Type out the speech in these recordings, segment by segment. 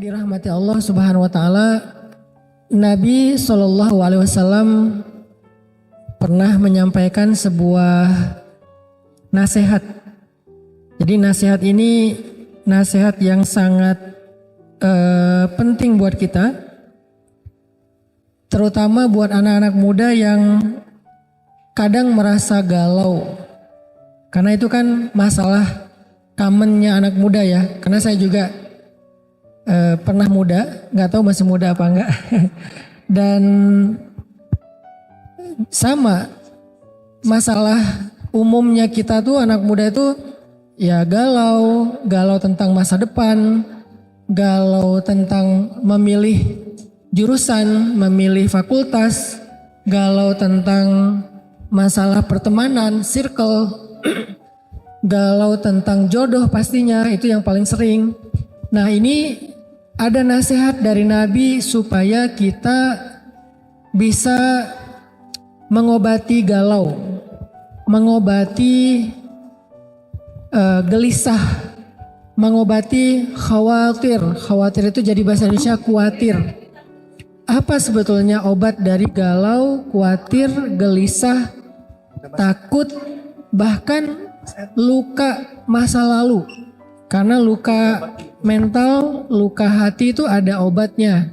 dirahmati Allah Subhanahu wa taala, Nabi Shallallahu alaihi wasallam pernah menyampaikan sebuah nasihat. Jadi nasihat ini nasihat yang sangat penting buat kita, terutama buat anak-anak muda yang kadang merasa galau. Karena itu kan masalah commonnya anak muda ya. Karena saya juga pernah muda, nggak tahu masih muda apa enggak. Dan sama masalah umumnya kita tuh anak muda itu ya galau tentang masa depan, galau tentang memilih jurusan, memilih fakultas, galau tentang masalah pertemanan, circle, galau tentang jodoh pastinya, itu yang paling sering. Nah ini ada nasihat dari Nabi supaya kita bisa mengobati galau, mengobati gelisah, mengobati khawatir. Khawatir itu jadi bahasa Indonesia khawatir. Apa sebetulnya obat dari galau, khawatir, gelisah, takut, bahkan luka masa lalu? Karena luka mental, luka hati itu ada obatnya.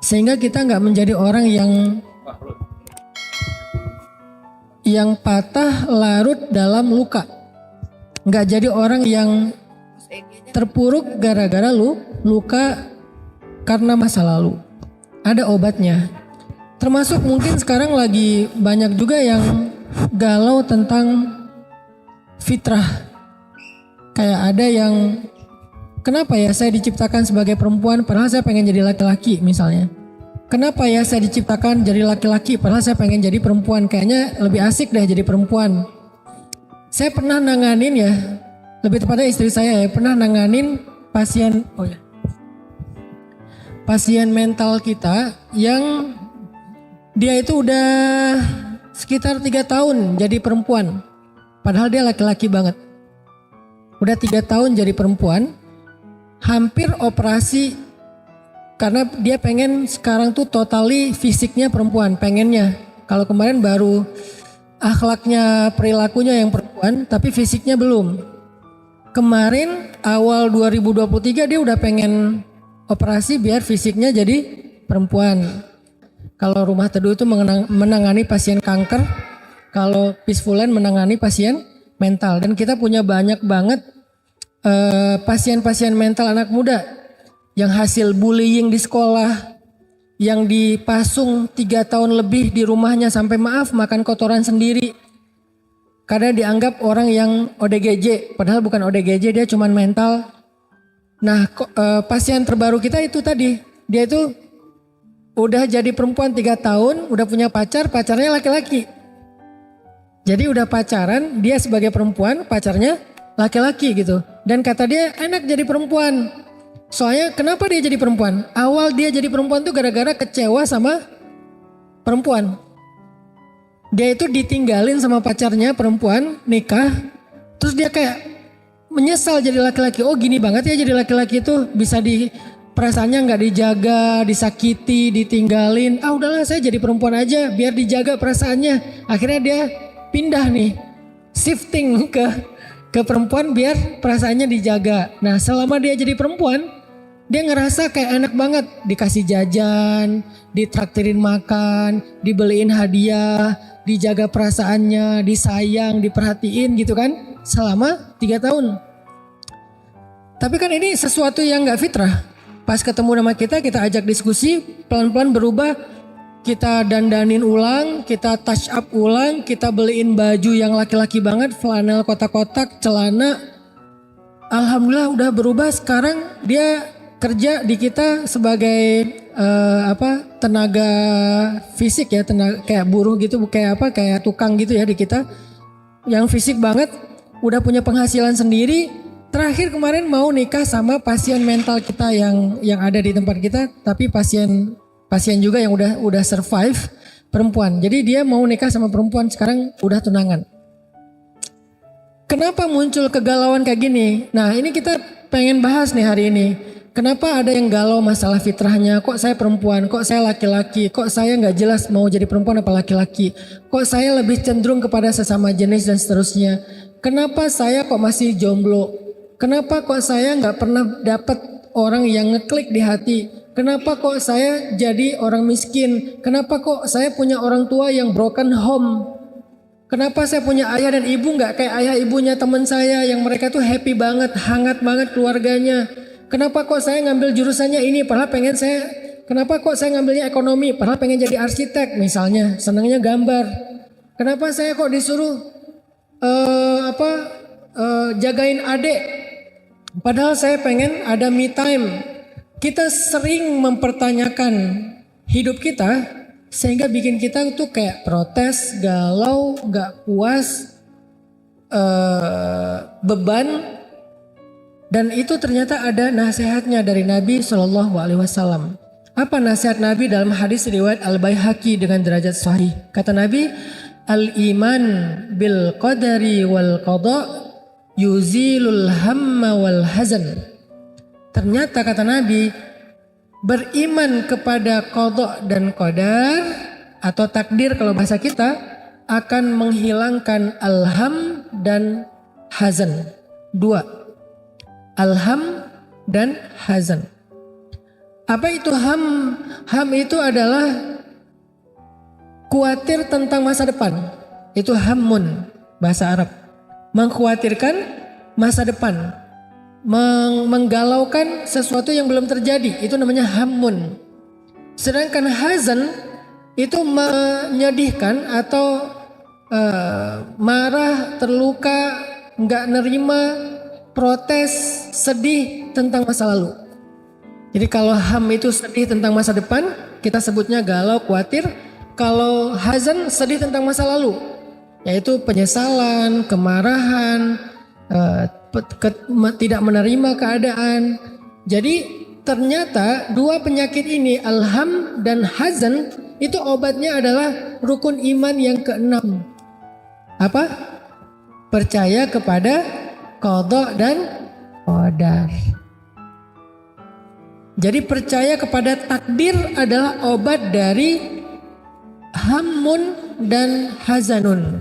Sehingga kita nggak menjadi orang yang patah larut dalam luka. Nggak jadi orang yang terpuruk gara-gara luka karena masa lalu. Ada obatnya. Termasuk mungkin sekarang lagi banyak juga yang galau tentang fitrah. Kayak ada yang kenapa ya saya diciptakan sebagai perempuan padahal saya pengen jadi laki-laki misalnya. Kenapa ya saya diciptakan jadi laki-laki padahal saya pengen jadi perempuan. Kayaknya lebih asik deh jadi perempuan. Saya pernah nanganin ya, lebih tepatnya istri saya ya, pernah nanganin pasien mental kita yang dia itu udah sekitar 3 tahun jadi perempuan. Padahal dia laki-laki banget. Udah 3 tahun jadi perempuan, hampir operasi karena dia pengen sekarang tuh totally fisiknya perempuan, pengennya. Kalau kemarin baru akhlaknya, perilakunya yang perempuan, tapi fisiknya belum. Kemarin awal 2023 dia udah pengen operasi biar fisiknya jadi perempuan. Kalau Rumah Teduh itu menangani pasien kanker, kalau Peaceful Land menangani pasien mental. Dan kita punya banyak banget pasien-pasien mental anak muda yang hasil bullying di sekolah, yang dipasung 3 tahun lebih di rumahnya sampai maaf makan kotoran sendiri karena dianggap orang yang ODGJ, padahal bukan ODGJ, dia cuman mental. Nah pasien terbaru kita itu tadi, dia itu udah jadi perempuan 3 tahun, udah punya pacarnya laki-laki. Jadi udah pacaran, dia sebagai perempuan, pacarnya laki-laki gitu. Dan kata dia enak jadi perempuan. Soalnya kenapa dia jadi perempuan? Awal dia jadi perempuan tuh gara-gara kecewa sama perempuan. Dia itu ditinggalin sama pacarnya perempuan, nikah. Terus dia kayak menyesal jadi laki-laki. Oh gini banget ya jadi laki-laki itu bisa perasaannya nggak dijaga, disakiti, ditinggalin. Ah udahlah saya jadi perempuan aja biar dijaga perasaannya. Akhirnya dia pindah nih, shifting ke perempuan biar perasaannya dijaga. Nah selama dia jadi perempuan, dia ngerasa kayak enak banget. Dikasih jajan, ditraktirin makan, dibeliin hadiah, dijaga perasaannya, disayang, diperhatiin gitu kan. Selama 3 tahun. Tapi kan ini sesuatu yang gak fitrah. Pas ketemu sama kita ajak diskusi, pelan-pelan berubah. Kita dandanin ulang, kita touch up ulang, kita beliin baju yang laki-laki banget, flanel kotak-kotak, celana. Alhamdulillah udah berubah, sekarang dia kerja di kita sebagai tenaga fisik ya, tenaga kayak buruh gitu, kayak tukang gitu ya di kita. Yang fisik banget, udah punya penghasilan sendiri. Terakhir kemarin mau nikah sama pasien mental kita yang ada di tempat kita, tapi pasien juga yang udah survive, perempuan. Jadi dia mau nikah sama perempuan, sekarang udah tunangan. Kenapa muncul kegalauan kayak gini? Nah ini kita pengen bahas nih hari ini. Kenapa ada yang galau masalah fitrahnya? Kok saya perempuan? Kok saya laki-laki? Kok saya nggak jelas mau jadi perempuan apa laki-laki? Kok saya lebih cenderung kepada sesama jenis dan seterusnya? Kenapa saya kok masih jomblo? Kenapa kok saya nggak pernah dapat orang yang ngeklik di hati? Kenapa kok saya jadi orang miskin? Kenapa kok saya punya orang tua yang broken home? Kenapa saya punya ayah dan ibu nggak kayak ayah ibunya teman saya yang mereka tuh happy banget, hangat banget keluarganya? Kenapa kok saya ngambil jurusannya ini padahal kenapa kok saya ngambilnya ekonomi padahal pengen jadi arsitek misalnya, senangnya gambar. Kenapa saya kok disuruh jagain adik padahal saya pengen ada me time. Kita sering mempertanyakan hidup kita sehingga bikin kita tuh kayak protes, galau, gak puas, beban. Dan itu ternyata ada nasihatnya dari Nabi Shallallahu Alaihi Wasallam. Apa nasihat Nabi dalam hadis riwayat Al-Baihaqi dengan derajat sahih? Kata Nabi, al-iman bil qadari wal qada yuzilul hamma wal hazan. Ternyata kata Nabi, beriman kepada qada dan qadar atau takdir kalau bahasa kita akan menghilangkan alham dan hazan. Dua. Alham dan hazan. Apa itu ham? Ham itu adalah khawatir tentang masa depan. Itu hammun, bahasa Arab. Mengkhawatirkan masa depan. Menggalaukan sesuatu yang belum terjadi. Itu namanya hammun. Sedangkan hazan itu menyedihkan atau marah, terluka, nggak nerima, protes, sedih tentang masa lalu. Jadi kalau ham itu sedih tentang masa depan, kita sebutnya galau, khawatir. Kalau hazan sedih tentang masa lalu, yaitu penyesalan, kemarahan, tidak menerima keadaan. Jadi ternyata dua penyakit ini, alham dan hazan, itu obatnya adalah rukun iman yang keenam. Apa? Percaya kepada qada dan qadar. Jadi percaya kepada takdir adalah obat dari hammun dan hazanun.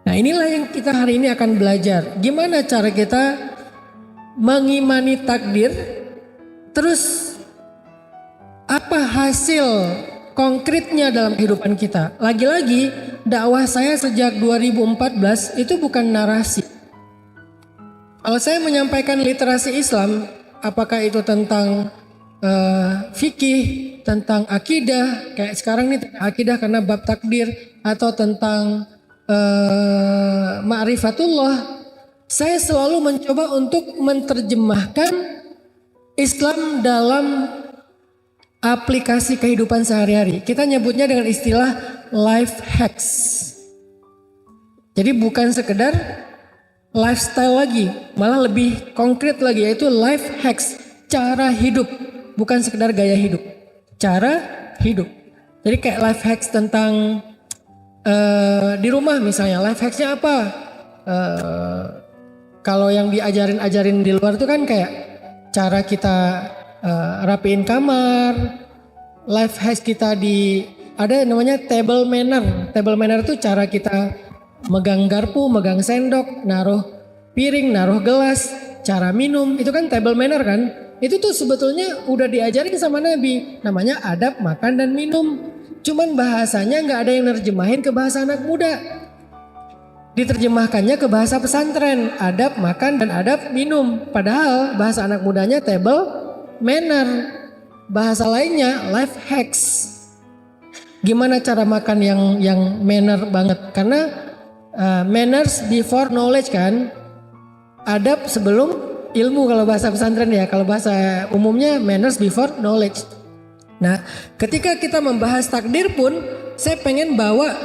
Nah, inilah yang kita hari ini akan belajar. Gimana cara kita mengimani takdir? Terus apa hasil konkretnya dalam kehidupan kita? Lagi-lagi dakwah saya sejak 2014 itu bukan narasi. Kalau saya menyampaikan literasi Islam, apakah itu tentang fikih, tentang akidah, kayak sekarang nih akidah karena bab takdir, atau tentang ma'rifatullah, saya selalu mencoba untuk menerjemahkan Islam dalam aplikasi kehidupan sehari-hari. Kita nyebutnya dengan istilah life hacks. Jadi bukan sekedar lifestyle lagi, malah lebih konkret lagi, yaitu life hacks, cara hidup, bukan sekedar gaya hidup, cara hidup. Jadi kayak life hacks tentang di rumah misalnya, life hacksnya apa? Kalau yang diajarin di luar itu kan kayak cara kita rapiin kamar, life hacks kita ada namanya table manner. Table manner itu cara kita megang garpu, megang sendok, naruh piring, naruh gelas, cara minum, itu kan table manner kan? Itu tuh sebetulnya udah diajarin sama Nabi, namanya adab makan dan minum. Cuman bahasanya nggak ada yang nerjemahin ke bahasa anak muda. Diterjemahkannya ke bahasa pesantren, adab makan dan adab minum. Padahal bahasa anak mudanya table manner. Bahasa lainnya life hacks. Gimana cara makan yang manner banget? Karena manners before knowledge kan, adab sebelum ilmu kalau bahasa pesantren ya, kalau bahasa umumnya manners before knowledge. Nah, ketika kita membahas takdir pun, saya pengen bawa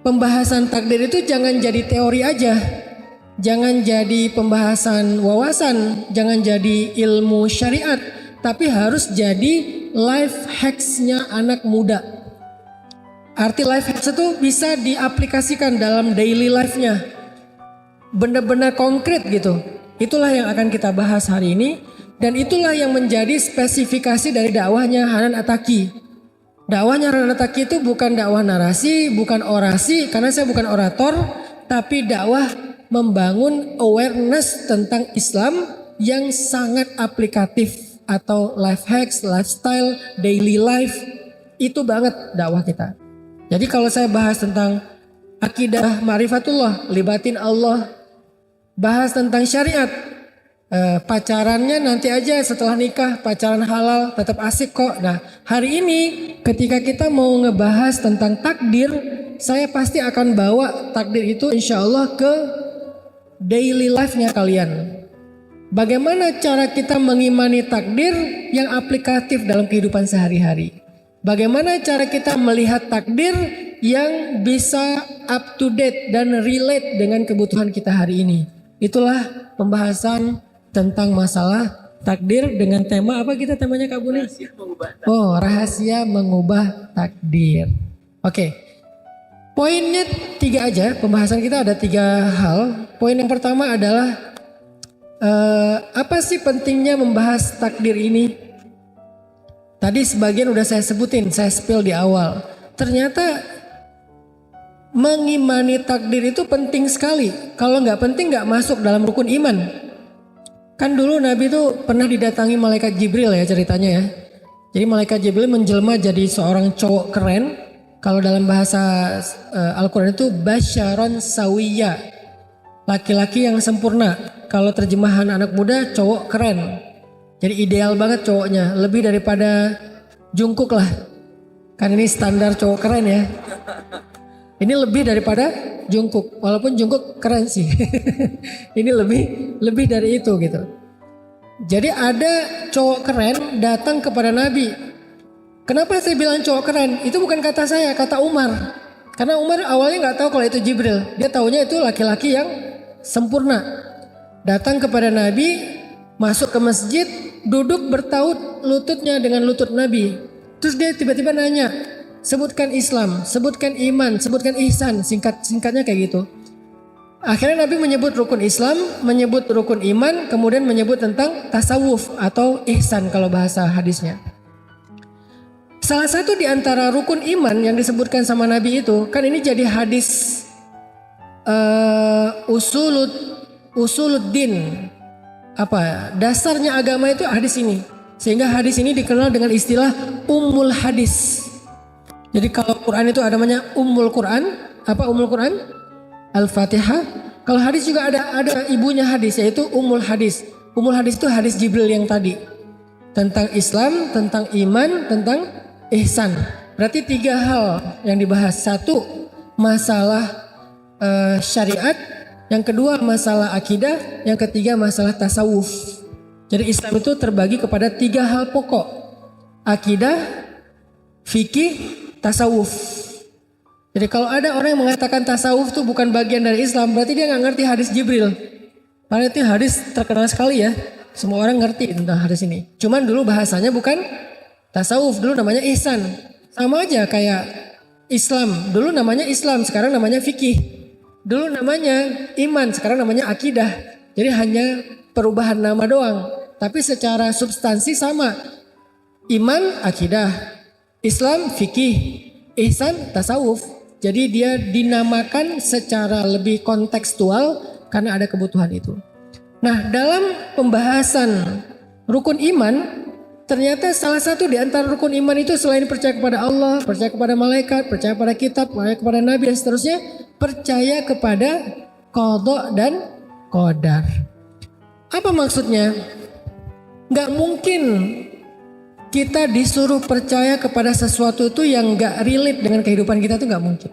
pembahasan takdir itu jangan jadi teori aja, jangan jadi pembahasan wawasan, jangan jadi ilmu syariat, tapi harus jadi life hacks-nya anak muda. Arti life hacks itu bisa diaplikasikan dalam daily life-nya. Benar-benar konkret gitu. Itulah yang akan kita bahas hari ini. Dan itulah yang menjadi spesifikasi dari dakwahnya Hanan Attaqi. Dakwahnya Hanan Attaqi itu bukan dakwah narasi, bukan orasi, karena saya bukan orator, tapi dakwah membangun awareness tentang Islam yang sangat aplikatif atau life hacks, lifestyle, daily life. Itu banget dakwah kita. Jadi kalau saya bahas tentang akidah ma'rifatullah, libatin Allah, bahas tentang syariat, pacarannya nanti aja setelah nikah, pacaran halal tetap asik kok. Nah hari ini ketika kita mau ngebahas tentang takdir, saya pasti akan bawa takdir itu insya Allah ke daily life-nya kalian. Bagaimana cara kita mengimani takdir yang aplikatif dalam kehidupan sehari-hari? Bagaimana cara kita melihat takdir yang bisa up to date dan relate dengan kebutuhan kita hari ini? Itulah pembahasan tentang masalah takdir dengan tema apa kita temanya Kak Buni? Oh, rahasia mengubah takdir. Oke. Poinnya 3 aja, pembahasan kita ada 3 hal. Poin yang pertama adalah apa sih pentingnya membahas takdir ini? Tadi sebagian udah saya sebutin, saya spill di awal. Ternyata mengimani takdir itu penting sekali. Kalau nggak penting nggak masuk dalam rukun iman. Kan dulu Nabi itu pernah didatangi malaikat Jibril ya ceritanya ya. Jadi malaikat Jibril menjelma jadi seorang cowok keren. Kalau dalam bahasa Al-Quran itu basyaron sawiya. Laki-laki yang sempurna. Kalau terjemahan anak muda cowok keren. Jadi ideal banget cowoknya, lebih daripada Jungkook lah. Kan ini standar cowok keren ya. Ini lebih daripada Jungkook, walaupun Jungkook keren sih. Ini lebih dari itu gitu. Jadi ada cowok keren datang kepada Nabi. Kenapa saya bilang cowok keren? Itu bukan kata saya, kata Umar. Karena Umar awalnya nggak tahu kalau itu Jibril. Dia taunya itu laki-laki yang sempurna. Datang kepada Nabi, masuk ke masjid, duduk bertaut lututnya dengan lutut Nabi. Terus dia tiba-tiba nanya, sebutkan Islam, sebutkan iman, sebutkan ihsan, singkatnya kayak gitu. Akhirnya Nabi menyebut rukun Islam, menyebut rukun iman, kemudian menyebut tentang tasawuf atau ihsan kalau bahasa hadisnya. Salah satu di antara rukun iman yang disebutkan sama Nabi itu, kan ini jadi hadis usuluddin. Apa dasarnya agama itu hadis ini, sehingga hadis ini dikenal dengan istilah ummul hadis. Jadi kalau Quran itu ada namanya ummul Quran, apa ummul Quran? Al-Fatihah. Kalau hadis juga ada ibunya hadis, yaitu ummul hadis. Ummul hadis itu hadis Jibril yang tadi tentang Islam, tentang iman, tentang ihsan. Berarti 3 hal yang dibahas. 1 masalah syariat. Yang kedua masalah akidah, yang ketiga masalah tasawuf. Jadi Islam itu terbagi kepada 3 hal pokok. Akidah, fikih, tasawuf. Jadi kalau ada orang yang mengatakan tasawuf itu bukan bagian dari Islam, berarti dia nggak ngerti hadis Jibril. Padahal itu hadis terkenal sekali ya. Semua orang ngerti tentang hadis ini. Cuman dulu bahasanya bukan tasawuf, dulu namanya ihsan. Sama aja kayak Islam, dulu namanya Islam, sekarang namanya fikih. Dulu namanya iman, sekarang namanya akidah. Jadi hanya perubahan nama doang. Tapi secara substansi sama. Iman, akidah. Islam, fikih. Ihsan, tasawuf. Jadi dia dinamakan secara lebih kontekstual karena ada kebutuhan itu. Nah dalam pembahasan rukun iman, ternyata salah satu di antara rukun iman itu selain percaya kepada Allah, percaya kepada malaikat, percaya kepada kitab, percaya kepada nabi dan seterusnya, percaya kepada qada dan qadar. Apa maksudnya? Gak mungkin kita disuruh percaya kepada sesuatu itu yang gak relate dengan kehidupan kita, tuh gak mungkin.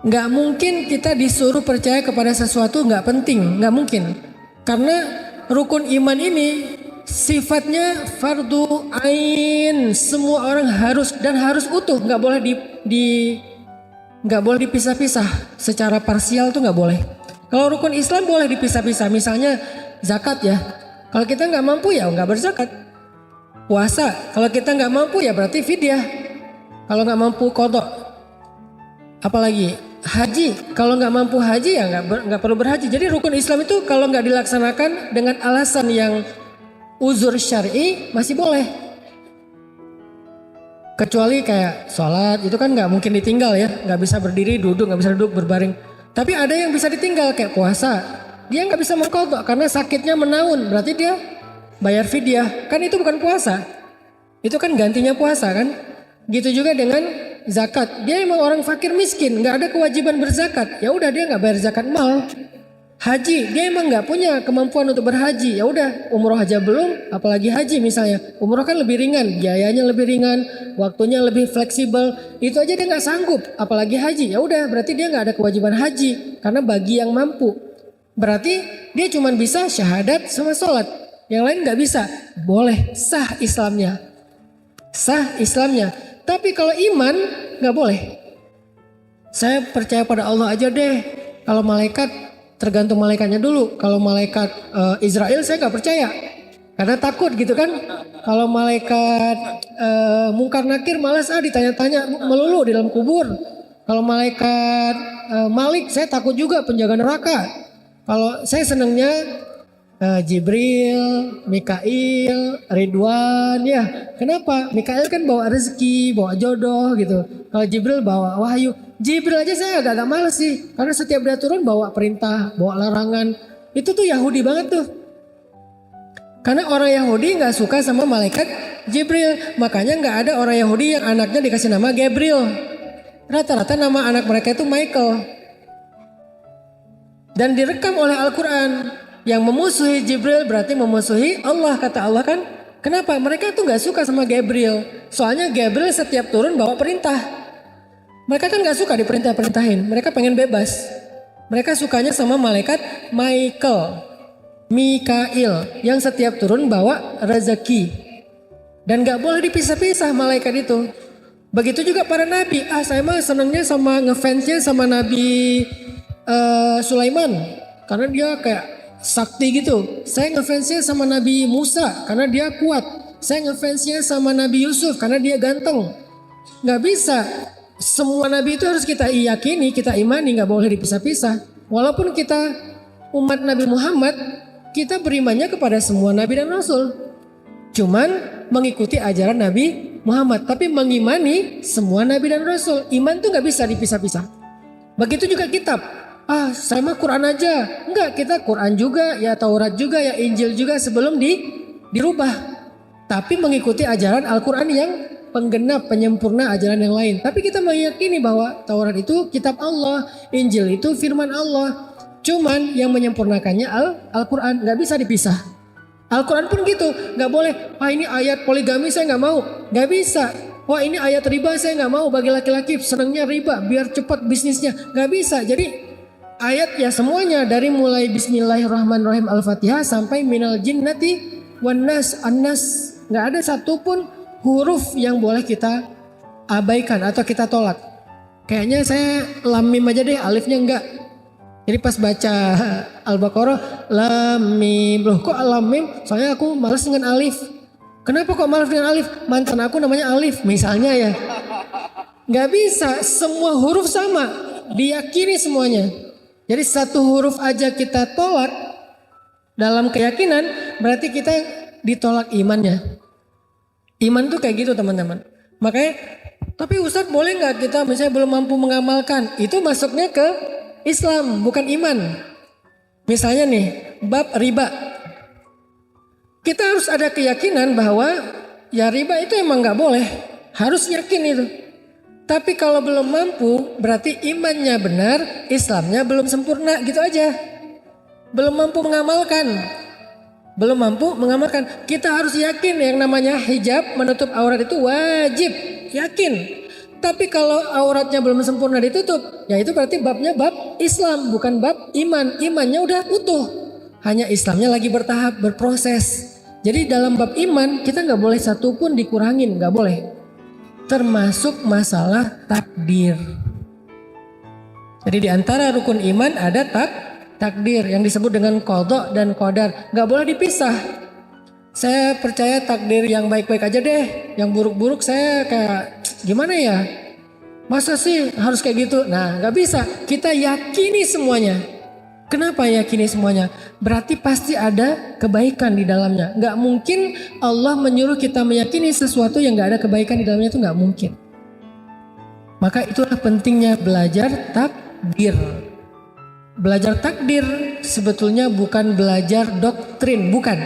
Gak mungkin kita disuruh percaya kepada sesuatu gak penting, gak mungkin. Karena rukun iman ini sifatnya fardu ain, semua orang harus dan harus utuh, nggak boleh nggak boleh dipisah-pisah. Secara parsial tuh nggak boleh. Kalau rukun Islam boleh dipisah-pisah, misalnya zakat ya. Kalau kita nggak mampu ya nggak berzakat. Puasa, kalau kita nggak mampu ya berarti fidyah. Kalau nggak mampu qada. Apalagi Haji, kalau nggak mampu haji ya nggak perlu berhaji. Jadi rukun Islam itu kalau nggak dilaksanakan dengan alasan yang uzur syar'i masih boleh. Kecuali kayak sholat itu kan nggak mungkin ditinggal ya, nggak bisa berdiri, duduk, nggak bisa duduk berbaring. Tapi ada yang bisa ditinggal kayak puasa, dia nggak bisa mengqadha karena sakitnya menaun, berarti dia bayar fidyah. Kan itu bukan puasa, itu kan gantinya puasa kan. Gitu juga dengan zakat, dia emang orang fakir miskin, nggak ada kewajiban berzakat, ya udah dia nggak bayar zakat mal. Haji, dia emang nggak punya kemampuan untuk berhaji, ya udah umroh aja belum, apalagi haji misalnya. Umroh kan lebih ringan, biayanya lebih ringan, waktunya lebih fleksibel, itu aja dia nggak sanggup, apalagi haji. Ya udah, berarti dia nggak ada kewajiban haji, karena bagi yang mampu. Berarti dia cuma bisa syahadat sama sholat, yang lain nggak bisa. Boleh, sah Islamnya, sah Islamnya. Tapi kalau iman nggak boleh. Saya percaya pada Allah aja deh. Kalau malaikat tergantung malaikatnya dulu. Kalau malaikat Israel saya nggak percaya karena takut gitu kan. Kalau malaikat Mungkar Nakir malas ditanya-tanya melulu di dalam kubur. Kalau malaikat Malik saya takut juga, penjaga neraka. Kalau saya senangnya Jibril, Mikail, Ridwan ya. Kenapa? Mikail kan bawa rezeki, bawa jodoh gitu. Kalau Jibril bawa wahyu. Jibril aja saya agak males sih. Karena setiap dia turun bawa perintah, bawa larangan. Itu tuh Yahudi banget tuh. Karena orang Yahudi gak suka sama malaikat Jibril. Makanya gak ada orang Yahudi yang anaknya dikasih nama Gabriel. Rata-rata nama anak mereka itu Michael. Dan direkam oleh Al-Quran. Yang memusuhi Jibril berarti memusuhi Allah, kata Allah kan. Kenapa? Mereka tuh gak suka sama Gabriel. Soalnya Gabriel setiap turun bawa perintah. Mereka kan gak suka diperintah-perintahin. Mereka pengen bebas. Mereka sukanya sama malaikat Mikail. Yang setiap turun bawa rezeki. Dan gak boleh dipisah-pisah malaikat itu. Begitu juga para nabi. Saya mah senangnya sama ngefansnya sama Nabi Sulaiman. Karena dia kayak sakti gitu. Saya ngefansnya sama Nabi Musa karena dia kuat. Saya ngefansnya sama Nabi Yusuf karena dia ganteng. Gak bisa. Semua nabi itu harus kita yakini, kita imani, gak boleh dipisah-pisah. Walaupun kita umat Nabi Muhammad, kita berimannya kepada semua nabi dan rasul. Cuman mengikuti ajaran Nabi Muhammad. Tapi mengimani semua nabi dan rasul. Iman tuh gak bisa dipisah-pisah. Begitu juga kitab. Saya mah Quran aja. Enggak, kita Quran juga, ya Taurat juga, ya Injil juga sebelum dirubah. Tapi mengikuti ajaran Al-Quran yang penggenap, penyempurna ajaran yang lain. Tapi kita meyakini bahwa Taurat itu kitab Allah, Injil itu firman Allah. Cuman yang menyempurnakannya Al-Quran, gak bisa dipisah. Al-Quran pun gitu, gak boleh, ini ayat poligami saya gak mau. Gak bisa. Wah ini ayat riba saya gak mau, bagi laki-laki senangnya riba biar cepat bisnisnya. Gak bisa. Jadi ayat ya semuanya dari mulai Bismillahirrahmanirrahim Al-Fatihah sampai minal jinnati wan nas an-nas, nggak ada satupun huruf yang boleh kita abaikan atau kita tolak. Kayaknya saya lam mim aja deh, alifnya enggak. Jadi pas baca Al-Baqarah lam mim, loh kok lam mim? Soalnya aku malas dengan alif. Kenapa kok malas dengan alif? Mantan aku namanya Alif misalnya ya. Nggak bisa, semua huruf sama, diyakini semuanya. Jadi satu huruf aja kita tolak dalam keyakinan, berarti kita ditolak imannya. Iman tuh kayak gitu teman-teman. Makanya, tapi Ustadz boleh nggak kita misalnya belum mampu mengamalkan, itu masuknya ke Islam bukan iman. Misalnya nih, bab riba. Kita harus ada keyakinan bahwa ya riba itu emang nggak boleh, harus yakin itu. Tapi kalau belum mampu berarti imannya benar, Islamnya belum sempurna gitu aja. Belum mampu mengamalkan. Belum mampu mengamalkan. Kita harus yakin yang namanya hijab menutup aurat itu wajib. Yakin. Tapi kalau auratnya belum sempurna ditutup, ya itu berarti babnya bab Islam bukan bab iman. Imannya udah utuh. Hanya Islamnya lagi bertahap, berproses. Jadi dalam bab iman kita gak boleh satu pun dikurangin, gak boleh. Termasuk masalah takdir. Jadi di antara rukun iman ada takdir yang disebut dengan qadha dan qadar. Gak boleh dipisah. Saya percaya takdir yang baik-baik aja deh. Yang buruk-buruk saya kayak gimana ya? Masa sih harus kayak gitu? Nah, nggak bisa. Kita yakini semuanya. Kenapa yakini semuanya? Berarti pasti ada kebaikan di dalamnya. Nggak mungkin Allah menyuruh kita meyakini sesuatu yang nggak ada kebaikan di dalamnya, itu nggak mungkin. Maka itulah pentingnya belajar takdir. Belajar takdir sebetulnya bukan belajar doktrin, bukan.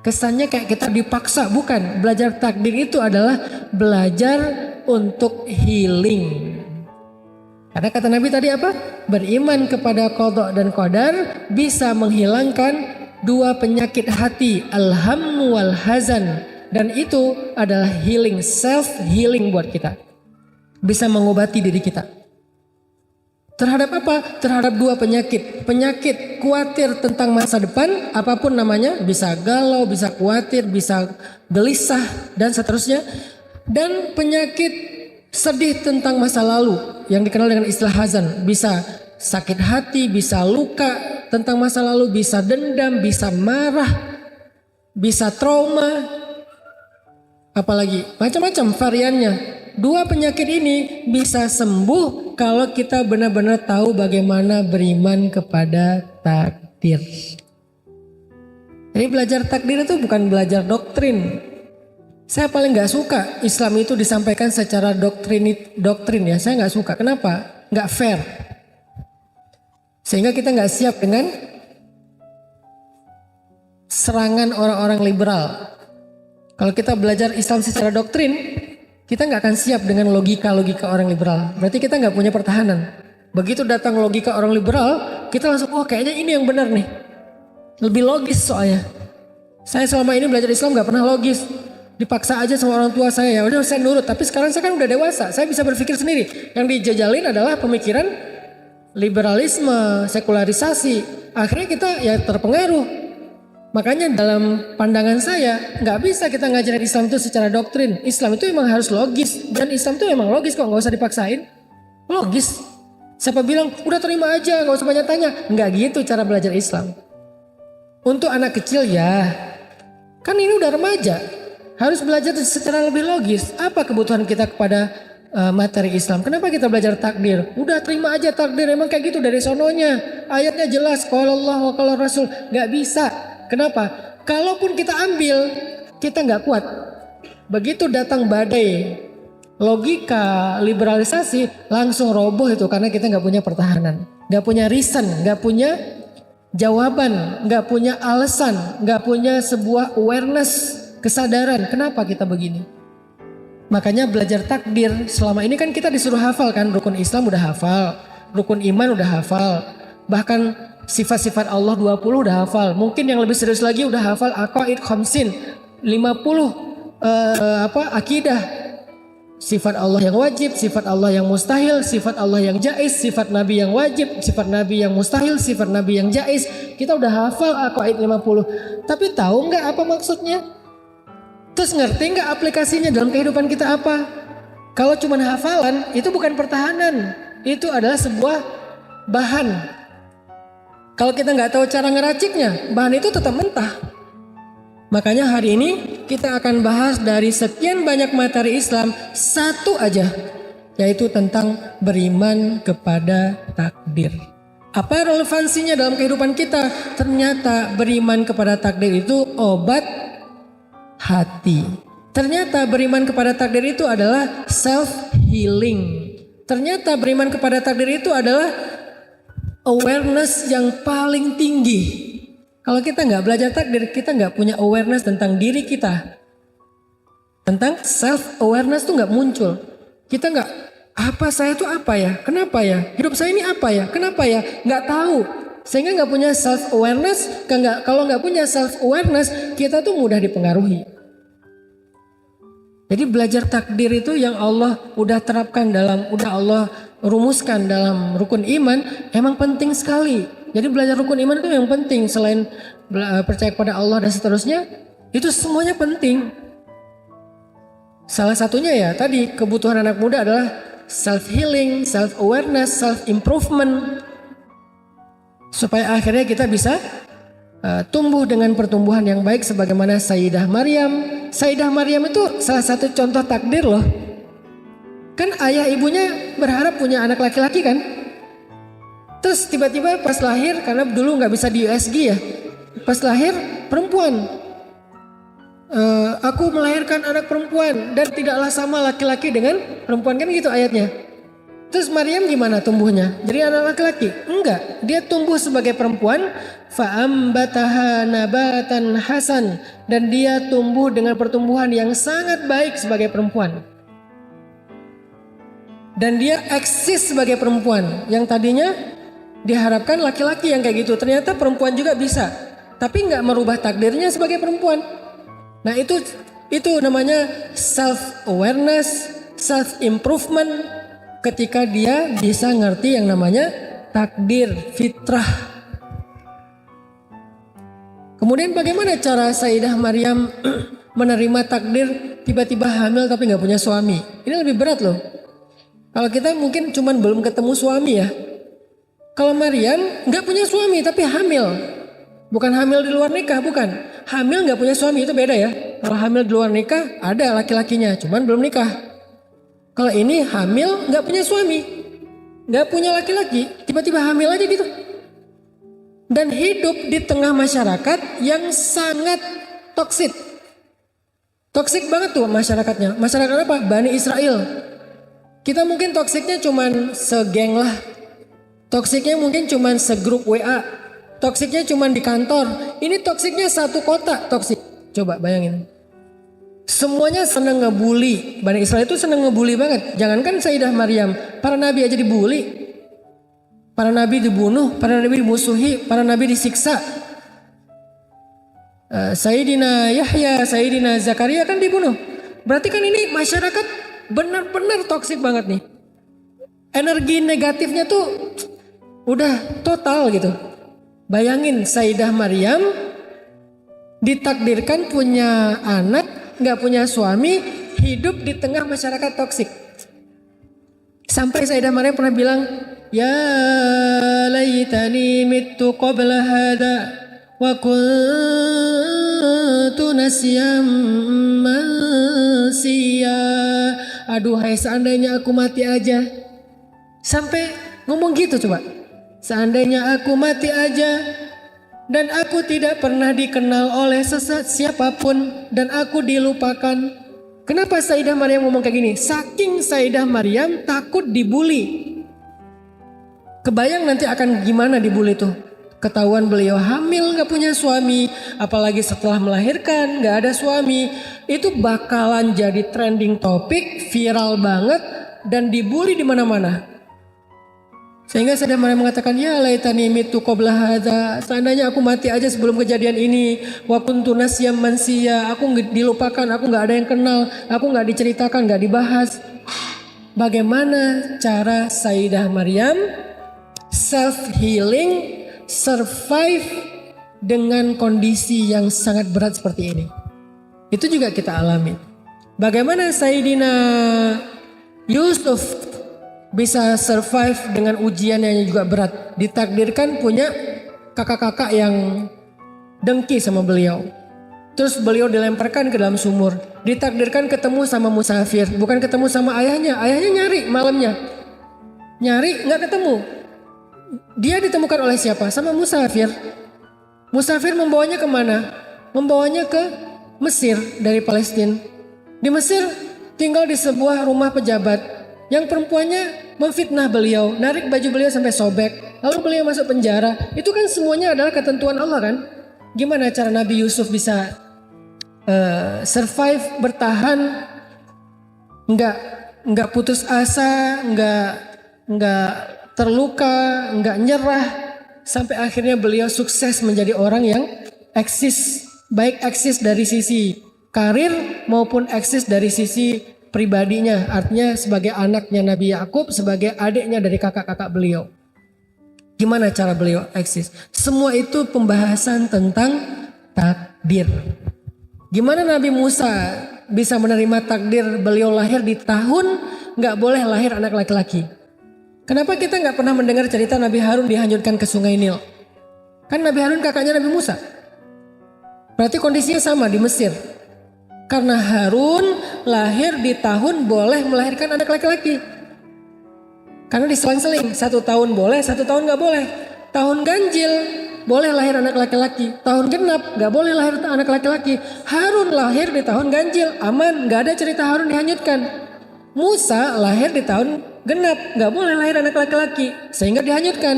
Kesannya kayak kita dipaksa, bukan. Belajar takdir itu adalah belajar untuk healing. Karena kata Nabi tadi apa? Beriman kepada qada dan qadar bisa menghilangkan dua penyakit hati, al-hammu wal hazan. Dan itu adalah healing, self healing buat kita. Bisa mengobati diri kita. Terhadap apa? Terhadap dua penyakit. Penyakit khawatir tentang masa depan, apapun namanya, bisa galau, bisa khawatir, bisa gelisah, dan seterusnya. Dan penyakit sedih tentang masa lalu, yang dikenal dengan istilah hazan. Bisa sakit hati, bisa luka tentang masa lalu, bisa dendam, bisa marah, bisa trauma, apalagi macam-macam variannya. Dua penyakit ini bisa sembuh kalau kita benar-benar tahu bagaimana beriman kepada takdir. Jadi belajar takdir itu bukan belajar doktrin. Saya paling nggak suka Islam itu disampaikan secara doktrin ya. Saya nggak suka. Kenapa? Nggak fair. Sehingga kita nggak siap dengan serangan orang-orang liberal. Kalau kita belajar Islam secara doktrin, kita nggak akan siap dengan logika-logika orang liberal. Berarti kita nggak punya pertahanan. Begitu datang logika orang liberal, kita langsung, oh kayaknya ini yang benar nih. Lebih logis soalnya. Saya selama ini belajar Islam nggak pernah logis. Dipaksa aja sama orang tua saya, ya udah saya nurut. Tapi sekarang saya kan udah dewasa, saya bisa berpikir sendiri. Yang dijajalin adalah pemikiran liberalisme, sekularisasi. Akhirnya kita ya terpengaruh. Makanya dalam pandangan saya nggak bisa kita ngajarin Islam itu secara doktrin. Islam itu emang harus logis, dan Islam itu emang logis kok, nggak usah dipaksain. Logis. Siapa bilang udah terima aja, nggak usah banyak tanya. Nggak gitu cara belajar Islam. Untuk anak kecil ya, kan ini udah remaja, harus belajar secara lebih logis. Apa kebutuhan kita kepada materi Islam? Kenapa kita belajar takdir? Udah terima aja takdir, emang kayak gitu dari sononya. Ayatnya jelas, qala Allah wa qala Rasul. Nggak bisa. Kenapa? Kalaupun kita ambil, kita nggak kuat. Begitu datang badai logika liberalisasi, langsung roboh itu karena kita nggak punya pertahanan, nggak punya reason, nggak punya jawaban, nggak punya alasan, nggak punya sebuah awareness, kesadaran. Kenapa kita begini? Makanya belajar takdir selama ini kan kita disuruh hafal kan, rukun Islam udah hafal, rukun iman udah hafal, bahkan sifat-sifat Allah 20 udah hafal. Mungkin yang lebih serius lagi udah hafal aqaid khamsin, 50 akidah. Sifat Allah yang wajib, sifat Allah yang mustahil, sifat Allah yang jaiz, sifat Nabi yang wajib, sifat Nabi yang mustahil, sifat Nabi yang jaiz. Kita udah hafal aqaid 50. Tapi tahu nggak apa maksudnya? Terus ngerti nggak aplikasinya dalam kehidupan kita apa? Kalau cuma hafalan itu bukan pertahanan. Itu adalah sebuah bahan. Kalau kita nggak tahu cara ngeraciknya, bahan itu tetap mentah. Makanya hari ini kita akan bahas dari sekian banyak materi Islam, satu aja, yaitu tentang beriman kepada takdir. Apa relevansinya dalam kehidupan kita? Ternyata beriman kepada takdir itu obat hati. Ternyata beriman kepada takdir itu adalah self healing. Ternyata beriman kepada takdir itu adalah awareness yang paling tinggi. Kalau kita nggak belajar takdir, kita nggak punya awareness tentang diri kita. Tentang self awareness tuh nggak muncul. Kita nggak, apa saya tuh apa ya? Kenapa ya? Hidup saya ini apa ya? Kenapa ya? Nggak tahu. Sehingga nggak punya self awareness. Kalau nggak punya self awareness, kita tuh mudah dipengaruhi. Jadi belajar takdir itu yang Allah udah terapkan udah Allah rumuskan dalam rukun iman, emang penting sekali. Jadi belajar rukun iman itu yang penting, selain percaya kepada Allah dan seterusnya, itu semuanya penting. Salah satunya ya tadi kebutuhan anak muda adalah self healing, self awareness, self improvement, supaya akhirnya kita bisa tumbuh dengan pertumbuhan yang baik sebagaimana Sayyidah Maryam. Sayyidah Maryam itu salah satu contoh takdir loh. Kan ayah ibunya berharap punya anak laki-laki kan. Terus tiba-tiba pas lahir, karena dulu nggak bisa di USG ya, pas lahir perempuan. Aku melahirkan anak perempuan dan tidaklah sama laki-laki dengan perempuan, kan gitu ayatnya. Terus Maryam gimana tumbuhnya? Jadi anak laki-laki? Enggak, dia tumbuh sebagai perempuan. Fa'ambataha nabatan hasan, dan dia tumbuh dengan pertumbuhan yang sangat baik sebagai perempuan. Dan dia eksis sebagai perempuan. Yang tadinya diharapkan laki-laki yang kayak gitu, ternyata perempuan juga bisa. Tapi enggak merubah takdirnya sebagai perempuan. Nah itu namanya self awareness, self improvement. Ketika dia bisa ngerti yang namanya takdir, fitrah. Kemudian bagaimana cara Sayyidah Maryam menerima takdir tiba-tiba hamil tapi nggak punya suami? Ini lebih berat loh. Kalau kita mungkin cuman belum ketemu suami ya. Kalau Maryam nggak punya suami tapi hamil. Bukan hamil di luar nikah, bukan. Hamil nggak punya suami itu beda ya. Kalau hamil di luar nikah ada laki-lakinya, cuman belum nikah. Kalau ini hamil nggak punya suami, nggak punya laki-laki, tiba-tiba hamil aja gitu. Dan hidup di tengah masyarakat yang sangat toksik. Toksik banget tuh masyarakatnya. Masyarakat apa? Bani Israel. Kita mungkin toksiknya cuman segeng lah. Toksiknya mungkin cuman segrup WA. Toksiknya cuman di kantor. Ini toksiknya satu kota toksik. Coba bayangin. Semuanya senang ngebully. Bani Israel itu senang ngebully banget. Jangankan Sayyidah Maryam, para nabi aja dibully. Para nabi dibunuh, para nabi dimusuhi, para nabi disiksa. Sayyidina Yahya, Sayyidina Zakaria kan dibunuh. Berarti kan ini masyarakat benar-benar toksik banget nih. Energi negatifnya tuh udah total gitu. Bayangin Sayyidah Maryam ditakdirkan punya anak, nggak punya suami, hidup di tengah masyarakat toksik. Sampai Sayyidah Maryam pernah bilang, ya laitani mittu qabla hada wa kuntu nasyam mansiya. Aduhai seandainya aku mati aja. Sampai ngomong gitu coba. Seandainya aku mati aja dan aku tidak pernah dikenal oleh siapapun dan aku dilupakan. Kenapa Sayyidah Maryam ngomong kayak gini? Saking Sayyidah Maryam takut dibully. Kebayang nanti akan gimana dibully tuh. Ketahuan beliau hamil gak punya suami, apalagi setelah melahirkan gak ada suami. Itu bakalan jadi trending topik, viral banget dan dibully di mana-mana. Sehingga Sayyidah Maryam mengatakan, ya laitani mitu qabla hadza, seandainya aku mati aja sebelum kejadian ini. Wa kuntu nasyam mansiya, aku dilupakan, aku nggak ada yang kenal, aku nggak diceritakan, nggak dibahas. Bagaimana cara Sayyidah Maryam self healing, survive dengan kondisi yang sangat berat seperti ini? Itu juga kita alami. Bagaimana Sayyidina Yusuf bisa survive dengan ujian yang juga berat. Ditakdirkan punya kakak-kakak yang dengki sama beliau. Terus beliau dilemparkan ke dalam sumur. Ditakdirkan ketemu sama musafir. Bukan ketemu sama ayahnya. Ayahnya nyari malamnya. Nyari gak ketemu. Dia ditemukan oleh siapa? Sama musafir. Musafir membawanya kemana? Membawanya ke Mesir dari Palestina. Di Mesir tinggal di sebuah rumah pejabat. Yang perempuannya memfitnah beliau, narik baju beliau sampai sobek, lalu beliau masuk penjara. Itu kan semuanya adalah ketentuan Allah kan? Gimana cara Nabi Yusuf bisa survive, bertahan, nggak putus asa, nggak terluka, nggak nyerah, sampai akhirnya beliau sukses menjadi orang yang eksis, baik eksis dari sisi karir maupun eksis dari sisi pribadinya, artinya sebagai anaknya Nabi Yakub, sebagai adiknya dari kakak-kakak beliau. Gimana cara beliau eksis? Semua itu pembahasan tentang takdir. Gimana Nabi Musa bisa menerima takdir beliau lahir di tahun nggak boleh lahir anak laki-laki? Kenapa kita nggak pernah mendengar cerita Nabi Harun dihanyutkan ke Sungai Nil? Kan Nabi Harun kakaknya Nabi Musa. Berarti kondisinya sama di Mesir. Karena Harun lahir di tahun boleh melahirkan anak laki-laki. Karena diselang-seling, 1 tahun boleh, 1 tahun gak boleh. Tahun ganjil boleh lahir anak laki-laki, tahun genap gak boleh lahir anak laki-laki. Harun lahir di tahun ganjil, aman, gak ada cerita Harun dihanyutkan. Musa lahir di tahun genap, gak boleh lahir anak laki-laki, sehingga dihanyutkan.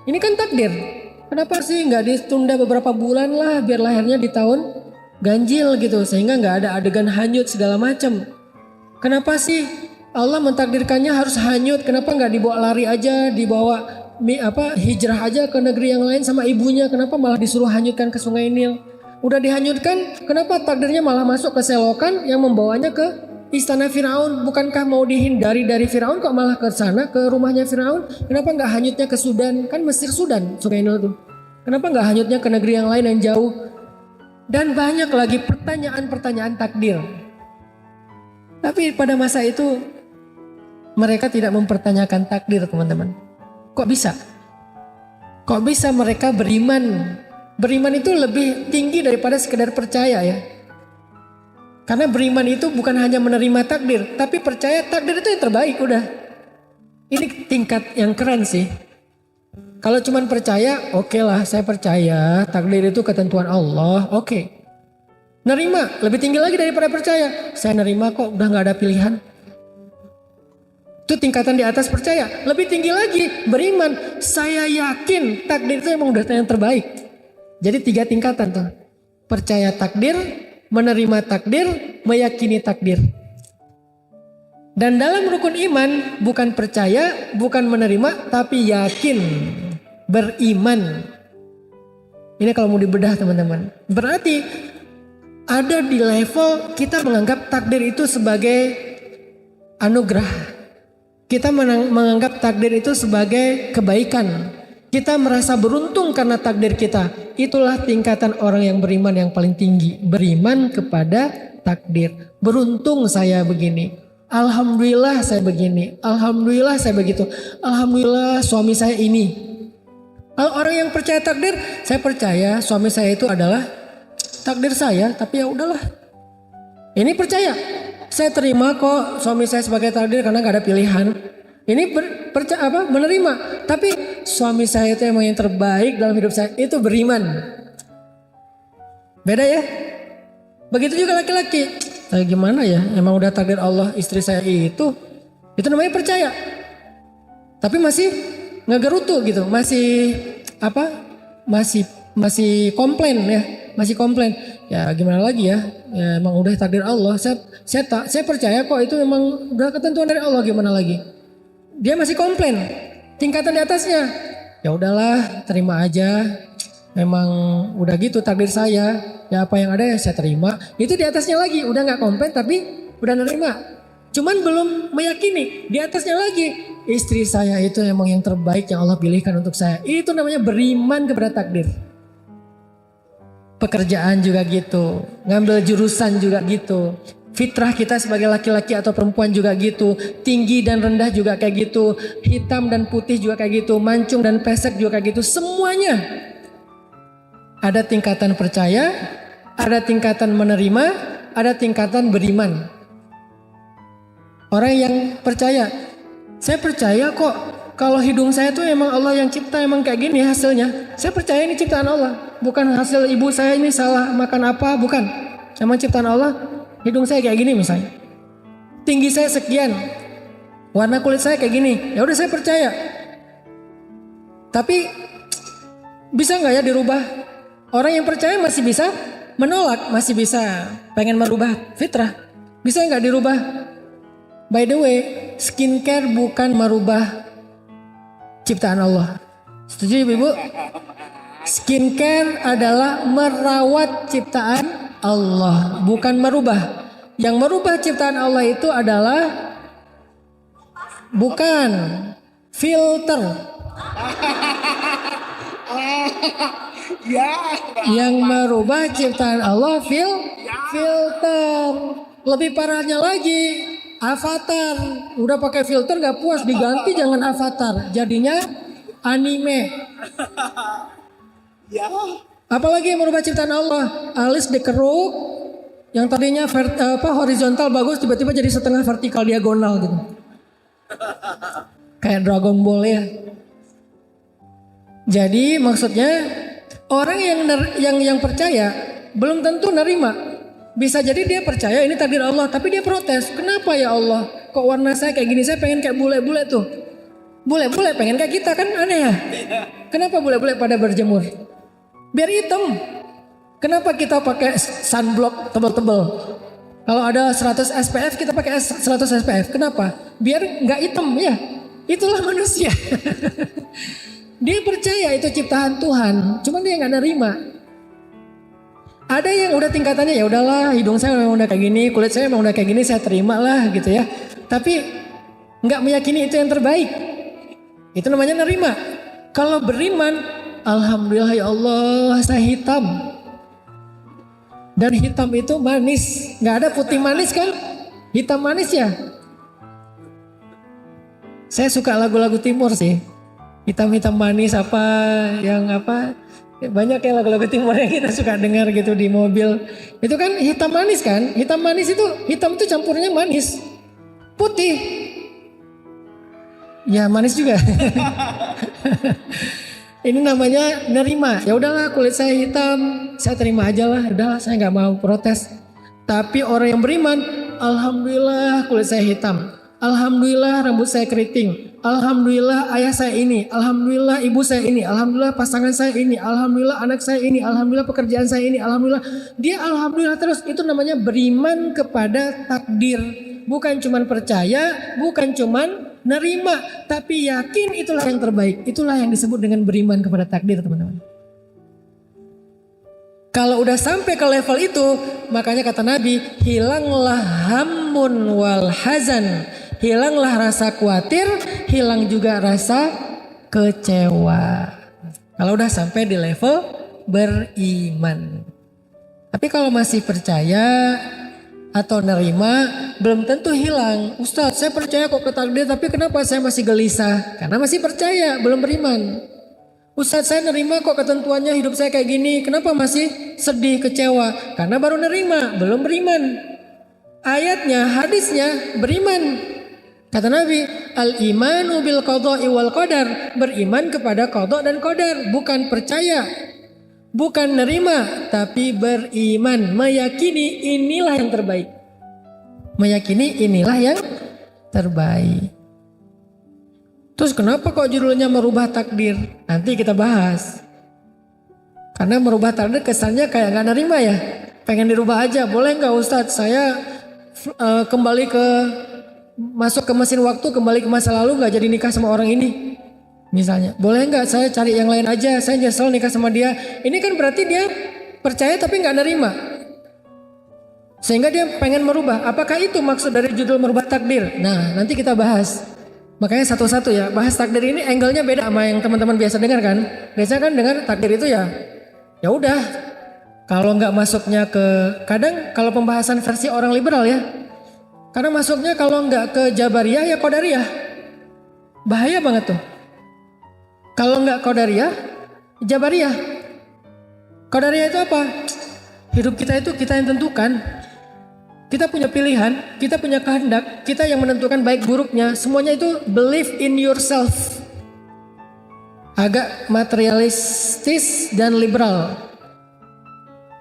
Ini kan takdir. Kenapa sih gak ditunda beberapa bulan lah biar lahirnya di tahun ganjil gitu, sehingga gak ada adegan hanyut segala macam. Kenapa sih Allah mentakdirkannya harus hanyut? Kenapa gak dibawa lari aja, dibawa hijrah aja ke negeri yang lain sama ibunya? Kenapa malah disuruh hanyutkan ke sungai Nil? Udah dihanyutkan, kenapa takdirnya malah masuk ke selokan yang membawanya ke istana Firaun? Bukankah mau dihindari dari Firaun, kok malah ke sana, ke rumahnya Firaun? Kenapa nggak hanyutnya ke Sudan? Kan Mesir Sudan sungai Nil tuh. Kenapa nggak hanyutnya ke negeri yang lain yang jauh? Dan banyak lagi pertanyaan-pertanyaan takdir. Tapi pada masa itu mereka tidak mempertanyakan takdir, teman-teman. Kok bisa? Kok bisa mereka beriman? Beriman itu lebih tinggi daripada sekedar percaya ya. Karena beriman itu bukan hanya menerima takdir, tapi percaya takdir itu yang terbaik udah. Ini tingkat yang keren sih. Kalau cuman percaya, oke lah, saya percaya takdir itu ketentuan Allah, oke. Nerima lebih tinggi lagi daripada percaya. Saya nerima kok, udah gak ada pilihan. Itu tingkatan di atas percaya. Lebih tinggi lagi beriman. Saya yakin takdir itu emang udah yang terbaik. Jadi 3 tingkatan tuh. Percaya takdir, menerima takdir, meyakini takdir. Dan dalam rukun iman bukan percaya, bukan menerima, tapi yakin, beriman. Ini kalau mau dibedah teman-teman. Berarti ada di level kita menganggap takdir itu sebagai anugerah. Kita menganggap takdir itu sebagai kebaikan. Kita merasa beruntung karena takdir kita. Itulah tingkatan orang yang beriman yang paling tinggi. Beriman kepada takdir. Beruntung saya begini. Alhamdulillah saya begini. Alhamdulillah saya begitu. Alhamdulillah suami saya ini. Kalau orang yang percaya takdir, saya percaya suami saya itu adalah takdir saya. Tapi ya udahlah. Ini percaya. Saya terima kok suami saya sebagai takdir karena gak ada pilihan. Ini menerima. Tapi suami saya itu emang yang terbaik dalam hidup saya. Itu beriman. Beda ya. Begitu juga laki-laki. Gimana ya? Emang udah takdir Allah istri saya itu. Itu namanya percaya. Tapi masih ngegerutu gitu. Masih masih komplain ya. Masih komplain. Ya gimana lagi ya, ya emang udah takdir Allah. Saya percaya kok itu memang udah ketentuan dari Allah, gimana lagi. Dia masih komplain, tingkatan di atasnya. Ya udahlah, terima aja. Memang udah gitu takdir saya. Ya apa yang ada ya saya terima. Itu di atasnya lagi, udah gak komplain tapi udah nerima. Cuman belum meyakini, di atasnya lagi. Istri saya itu memang yang terbaik yang Allah pilihkan untuk saya. Itu namanya beriman kepada takdir. Pekerjaan juga gitu, ngambil jurusan juga gitu. Fitrah kita sebagai laki-laki atau perempuan juga gitu. Tinggi dan rendah juga kayak gitu. Hitam dan putih juga kayak gitu. Mancung dan pesek juga kayak gitu. Semuanya ada tingkatan percaya, ada tingkatan menerima, ada tingkatan beriman. Orang yang percaya, saya percaya kok kalau hidung saya tuh emang Allah yang cipta, emang kayak gini hasilnya. Saya percaya ini ciptaan Allah. Bukan hasil ibu saya ini salah makan apa, bukan. Emang ciptaan Allah, hidung saya kayak gini misalnya. Tinggi saya sekian. Warna kulit saya kayak gini. Ya udah saya percaya. Tapi bisa nggak ya dirubah? Orang yang percaya masih bisa menolak, masih bisa pengen merubah fitrah. Bisa nggak dirubah? By the way, skincare bukan merubah ciptaan Allah. Setuju Ibu? Skincare adalah merawat ciptaan Allah, bukan merubah. Yang merubah ciptaan Allah itu adalah bukan filter. Yang merubah ciptaan Allah filter. Lebih parahnya lagi, avatar. Udah pakai filter gak puas, diganti jangan avatar, jadinya anime. Apalagi yang merubah ciptaan Allah, alis dikeruk, Yang tadinya horizontal bagus tiba-tiba jadi setengah vertikal diagonal gitu. Kayak Dragon Ball ya. Jadi maksudnya orang yang percaya belum tentu nerima. Bisa jadi dia percaya ini takdir Allah tapi dia protes. Kenapa ya Allah? Kok warna saya kayak gini? Saya pengen kayak bule-bule tuh. Bule-bule pengen kayak kita kan aneh ya. Kenapa bule-bule pada berjemur? Biar hitam. Kenapa kita pakai sunblock tebal-tebal? Kalau ada 100 SPF kita pakai 100 SPF. Kenapa? Biar nggak hitam ya. Itulah manusia. Dia percaya itu ciptaan Tuhan, cuman dia nggak nerima. Ada yang udah tingkatannya ya udahlah, hidung saya memang udah kayak gini, kulit saya memang udah kayak gini, saya terima lah gitu ya. Tapi nggak meyakini itu yang terbaik. Itu namanya nerima. Kalau beriman, alhamdulillah ya Allah saya hitam. Dan hitam itu manis, nggak ada putih manis kan? Hitam manis ya. Saya suka lagu-lagu timur sih. Hitam-hitam manis banyak ya lagu-lagu timur yang kita suka dengar gitu di mobil. Itu kan hitam manis kan? Hitam manis itu, hitam itu campurnya manis. Putih. Ya manis juga. Ini namanya nerima. Ya udahlah kulit saya hitam, saya terima aja lah. Udahlah saya nggak mau protes. Tapi orang yang beriman, alhamdulillah kulit saya hitam. Alhamdulillah rambut saya keriting. Alhamdulillah ayah saya ini. Alhamdulillah ibu saya ini. Alhamdulillah pasangan saya ini. Alhamdulillah anak saya ini. Alhamdulillah pekerjaan saya ini. Alhamdulillah. Dia alhamdulillah terus. Itu namanya beriman kepada takdir. Bukan cuman percaya, bukan cuman nerima, tapi yakin itulah yang terbaik. Itulah yang disebut dengan beriman kepada takdir, teman-teman. Kalau udah sampai ke level itu, makanya kata Nabi, hilanglah hammun wal hazan. Hilanglah rasa khawatir, hilang juga rasa kecewa. Kalau udah sampai di level beriman. Tapi kalau masih percaya atau nerima, belum tentu hilang. Ustadz, saya percaya kok ke takdir, tapi kenapa saya masih gelisah? Karena masih percaya, belum beriman. Ustadz, saya nerima kok ketentuannya hidup saya kayak gini, kenapa masih sedih, kecewa? Karena baru nerima, belum beriman. Ayatnya, hadisnya, beriman. Kata Nabi, al-imanu bil qada'i wal qadar. Beriman kepada qada dan qadar, bukan percaya, bukan nerima, tapi beriman, meyakini inilah yang terbaik. Meyakini inilah yang terbaik. Terus kenapa kok judulnya merubah takdir? Nanti kita bahas. Karena merubah takdir kesannya kayak gak nerima ya. Pengen dirubah aja, boleh gak Ustadz? Saya kembali masuk ke mesin waktu, kembali ke masa lalu, gak jadi nikah sama orang ini. Misalnya, boleh gak saya cari yang lain aja, saya nyesel nikah sama dia. Ini kan berarti dia percaya tapi gak nerima. Sehingga dia pengen merubah. Apakah itu maksud dari judul merubah takdir? Nah, nanti kita bahas. Makanya satu-satu ya, bahas takdir ini angle-nya beda sama yang teman-teman biasa dengar kan. Biasanya kan dengar takdir itu ya udah. Kalau nggak masuknya kadang kalau pembahasan versi orang liberal ya. Karena masuknya kalau nggak ke Jabariyah ya Qadariyah. Bahaya banget tuh. Kalau nggak Qadariyah, Jabariyah. Qadariyah itu apa? Hidup kita itu kita yang tentukan. Kita punya pilihan, kita punya kehendak, kita yang menentukan baik buruknya. Semuanya itu believe in yourself. Agak materialistis dan liberal.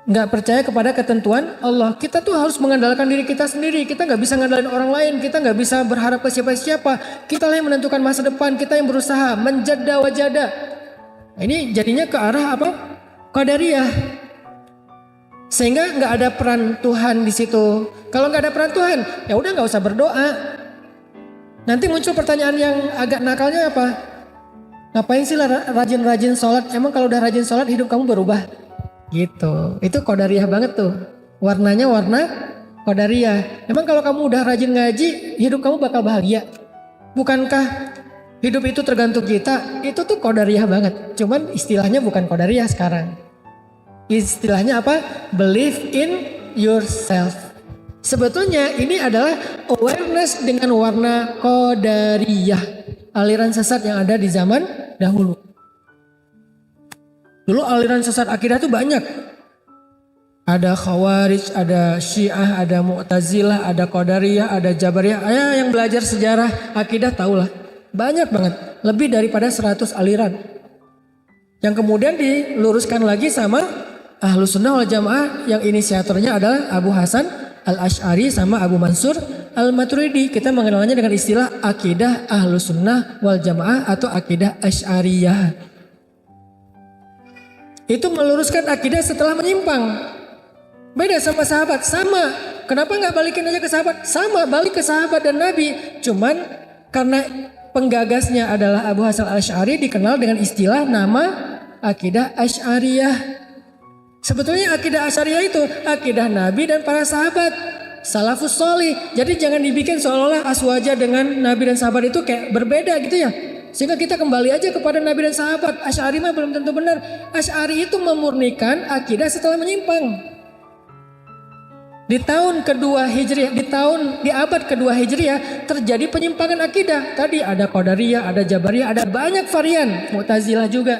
Nggak percaya kepada ketentuan Allah. Kita tuh harus mengandalkan diri kita sendiri. Kita nggak bisa ngandalin orang lain. Kita nggak bisa berharap ke siapa-siapa. Kita lah yang menentukan masa depan. Kita yang berusaha menjada wajada. Ini jadinya ke arah apa? Qadariyah. Sehingga nggak ada peran Tuhan di situ. Kalau nggak ada peran Tuhan, ya udah nggak usah berdoa. Nanti muncul pertanyaan yang agak nakalnya apa? Ngapain sih rajin-rajin sholat? Emang kalau udah rajin sholat hidup kamu berubah? Gitu. Itu Qadariyah banget tuh. Warnanya warna Qadariyah. Emang kalau kamu udah rajin ngaji, hidup kamu bakal bahagia? Bukankah hidup itu tergantung kita? Itu tuh Qadariyah banget. Cuman istilahnya bukan Qadariyah sekarang. Istilahnya apa? Believe in yourself. Sebetulnya ini adalah awareness dengan warna Qadariyah. Aliran sesat yang ada di zaman dahulu. Dulu aliran sesat akidah tuh banyak. Ada Khawarij, ada Syiah, ada Mu'tazilah, ada Qadariyah, ada Jabariyah. Yang belajar sejarah akidah tahulah. Banyak banget, lebih daripada 100 aliran. Yang kemudian diluruskan lagi sama Ahlus Sunnah wal Jamaah yang inisiatornya adalah Abu Hasan Al-Asy'ari sama Abu Mansur Al-Maturidi. Kita mengenalnya dengan istilah akidah Ahlus Sunnah wal Jamaah atau akidah Asy'ariyah. Itu meluruskan akidah setelah menyimpang. Beda sama sahabat, sama. Kenapa nggak balikin aja ke sahabat? Sama, balik ke sahabat dan Nabi. Cuman karena penggagasnya adalah Abu Hasan Al-Asy'ari dikenal dengan istilah nama akidah Asy'ariyah. Sebetulnya akidah Asy'ariyah itu akidah Nabi dan para sahabat. Salafus Sholih. Jadi jangan dibikin seolah-olah aswaja dengan Nabi dan sahabat itu kayak berbeda gitu ya. Sehingga kita kembali aja kepada Nabi dan sahabat. Asy'ari mah belum tentu benar. Asy'ari itu memurnikan akidah setelah menyimpang. Di tahun kedua Hijriah, di abad kedua Hijriah terjadi penyimpangan akidah. Tadi ada Qadariyah, ada Jabariyah, ada banyak varian, Mu'tazilah juga.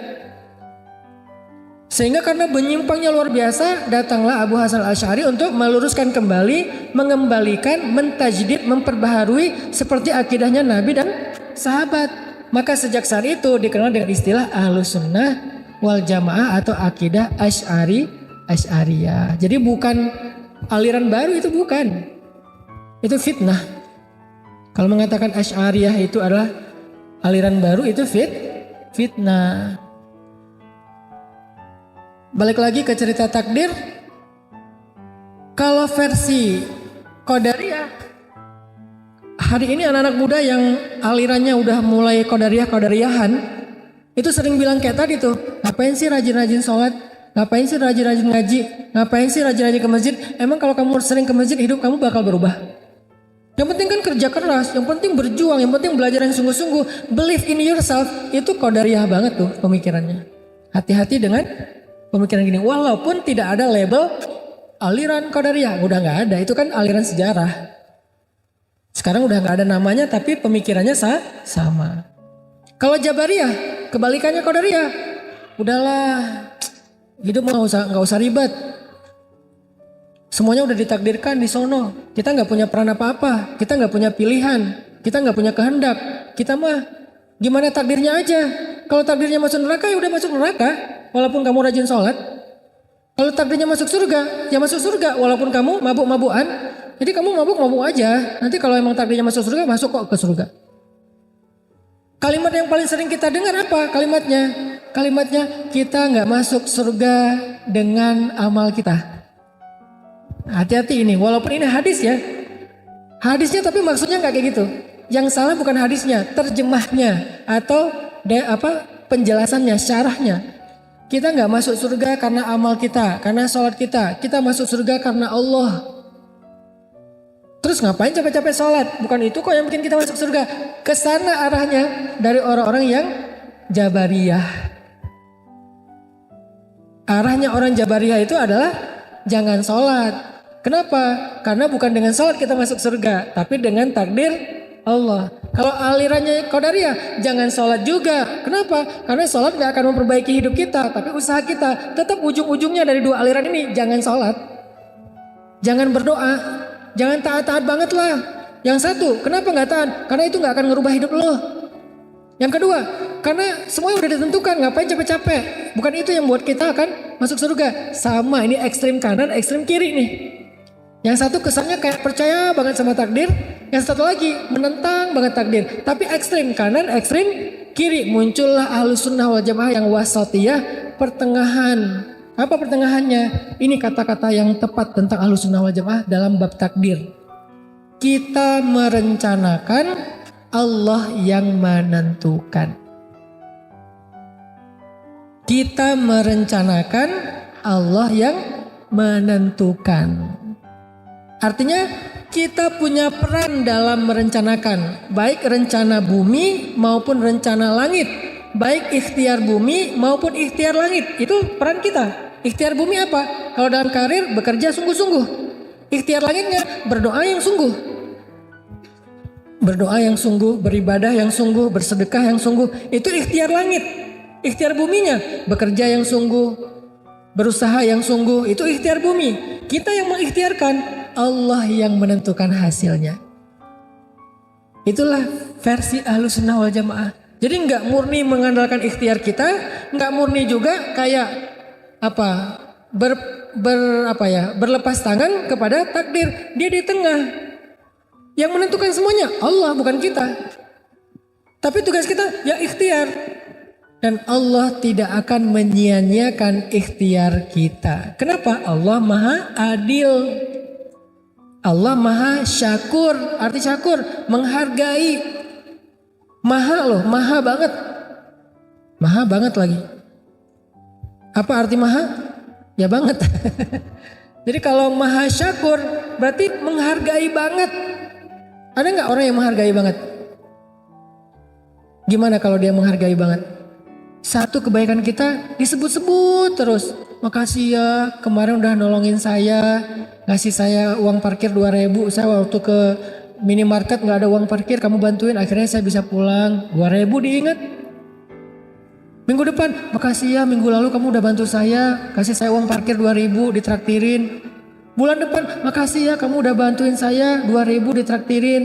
Sehingga karena menyimpangnya luar biasa, datanglah Abu Hasan Al-Asy'ari untuk meluruskan kembali, mengembalikan, mentajdid, memperbaharui seperti akidahnya Nabi dan sahabat. Maka sejak saat itu dikenal dengan istilah Ahlus Sunnah wal Jamaah atau akidah Asy'ariyah. Jadi bukan aliran baru, itu bukan. Itu fitnah. Kalau mengatakan Asy'ariyah itu adalah aliran baru, itu fitnah. Balik lagi ke cerita takdir. Kalau versi Qadariyah, hari ini anak-anak muda yang alirannya udah mulai Qadariyahan itu sering bilang kayak tadi tuh, ngapain sih rajin-rajin sholat? Ngapain sih rajin-rajin ngaji? Ngapain sih rajin-rajin ke masjid? Emang kalau kamu sering ke masjid hidup kamu bakal berubah? Yang penting kan kerja keras, yang penting berjuang, yang penting belajar yang sungguh-sungguh. Believe in yourself, itu Qadariyah banget tuh pemikirannya. Hati-hati dengan pemikiran gini. Walaupun tidak ada label aliran Qadariyah, udah gak ada. Itu kan aliran sejarah. Sekarang udah gak ada namanya tapi pemikirannya sama. Kalau Jabariyah, kebalikannya Qadariyah. Udahlah, hidup nggak usah ribet. Semuanya udah ditakdirkan di sono. Kita nggak punya peran apa-apa. Kita nggak punya pilihan. Kita nggak punya kehendak. Kita mah gimana takdirnya aja. Kalau takdirnya masuk neraka ya udah masuk neraka. Walaupun kamu rajin sholat. Kalau takdirnya masuk surga ya masuk surga. Walaupun kamu mabuk-mabukan. Jadi kamu mabuk-mabuk aja. Nanti kalau emang takdirnya masuk surga, masuk kok ke surga. Kalimat yang paling sering kita dengar apa kalimatnya? Kalimatnya kita nggak masuk surga dengan amal kita. Hati-hati ini, walaupun ini hadis ya. Hadisnya tapi maksudnya nggak kayak gitu. Yang salah bukan hadisnya, terjemahnya atau penjelasannya, syarahnya. Kita nggak masuk surga karena amal kita, karena sholat kita. Kita masuk surga karena Allah. Terus ngapain capek-capek sholat? Bukan itu kok yang bikin kita masuk surga. Kesana arahnya dari orang-orang yang Jabariyah. Arahnya orang Jabariyah itu adalah jangan sholat. Kenapa? Karena bukan dengan sholat kita masuk surga, tapi dengan takdir Allah. Kalau alirannya Qadariyah, jangan sholat juga. Kenapa? Karena sholat gak akan memperbaiki hidup kita, tapi usaha kita. Tetap ujung-ujungnya dari dua aliran ini, jangan sholat. Jangan berdoa. Jangan taat-taat banget lah. Yang satu, kenapa gak taat? Karena itu gak akan ngerubah hidup lo. Yang kedua, karena semuanya udah ditentukan, ngapain capek-capek. Bukan itu yang buat kita akan masuk surga. Sama, ini ekstrim kanan, ekstrim kiri nih. Yang satu kesannya kayak percaya banget sama takdir. Yang satu lagi menentang banget takdir. Tapi ekstrim kanan, ekstrim kiri. Muncullah Ahlus Sunnah wal Jamaah yang wasatiyah, pertengahan. Apa pertengahannya? Ini kata-kata yang tepat tentang Ahlus Sunnah wal Jamaah dalam bab takdir. Kita merencanakan, Allah yang menentukan. Kita merencanakan, Allah yang menentukan. Artinya kita punya peran dalam merencanakan, baik rencana bumi maupun rencana langit, baik ikhtiar bumi maupun ikhtiar langit. Itu peran kita. Ikhtiar bumi apa? Kalau dalam karir bekerja sungguh-sungguh. Ikhtiar langitnya berdoa yang sungguh. Berdoa yang sungguh, beribadah yang sungguh, bersedekah yang sungguh. Itu ikhtiar langit. Ikhtiar buminya bekerja yang sungguh, berusaha yang sungguh, itu ikhtiar bumi. Kita yang mengikhtiarkan, Allah yang menentukan hasilnya. Itulah versi Ahlus Sunnah wal Jamaah. Jadi nggak murni mengandalkan ikhtiar kita, nggak murni juga kayak berlepas tangan kepada takdir. Dia di tengah. Yang menentukan semuanya Allah, bukan kita. Tapi tugas kita ya ikhtiar. Dan Allah tidak akan menyia-nyiakan ikhtiar kita. Kenapa? Allah Maha Adil. Allah Maha Syakur. Arti syakur, menghargai. Maha loh, maha banget. Maha banget lagi. Apa arti maha? Ya banget. Jadi kalau Maha Syakur berarti menghargai banget. Ada nggak orang yang menghargai banget? Gimana kalau dia menghargai banget? Satu kebaikan kita disebut-sebut terus. Makasih ya, kemarin udah nolongin saya, ngasih saya uang parkir 2.000. Saya waktu ke minimarket nggak ada uang parkir, kamu bantuin, akhirnya saya bisa pulang. 2.000 diingat. Minggu depan, makasih ya, minggu lalu kamu udah bantu saya, kasih saya uang parkir 2.000, ditraktirin. Bulan depan, makasih ya, kamu udah bantuin saya, 2.000 ditraktirin.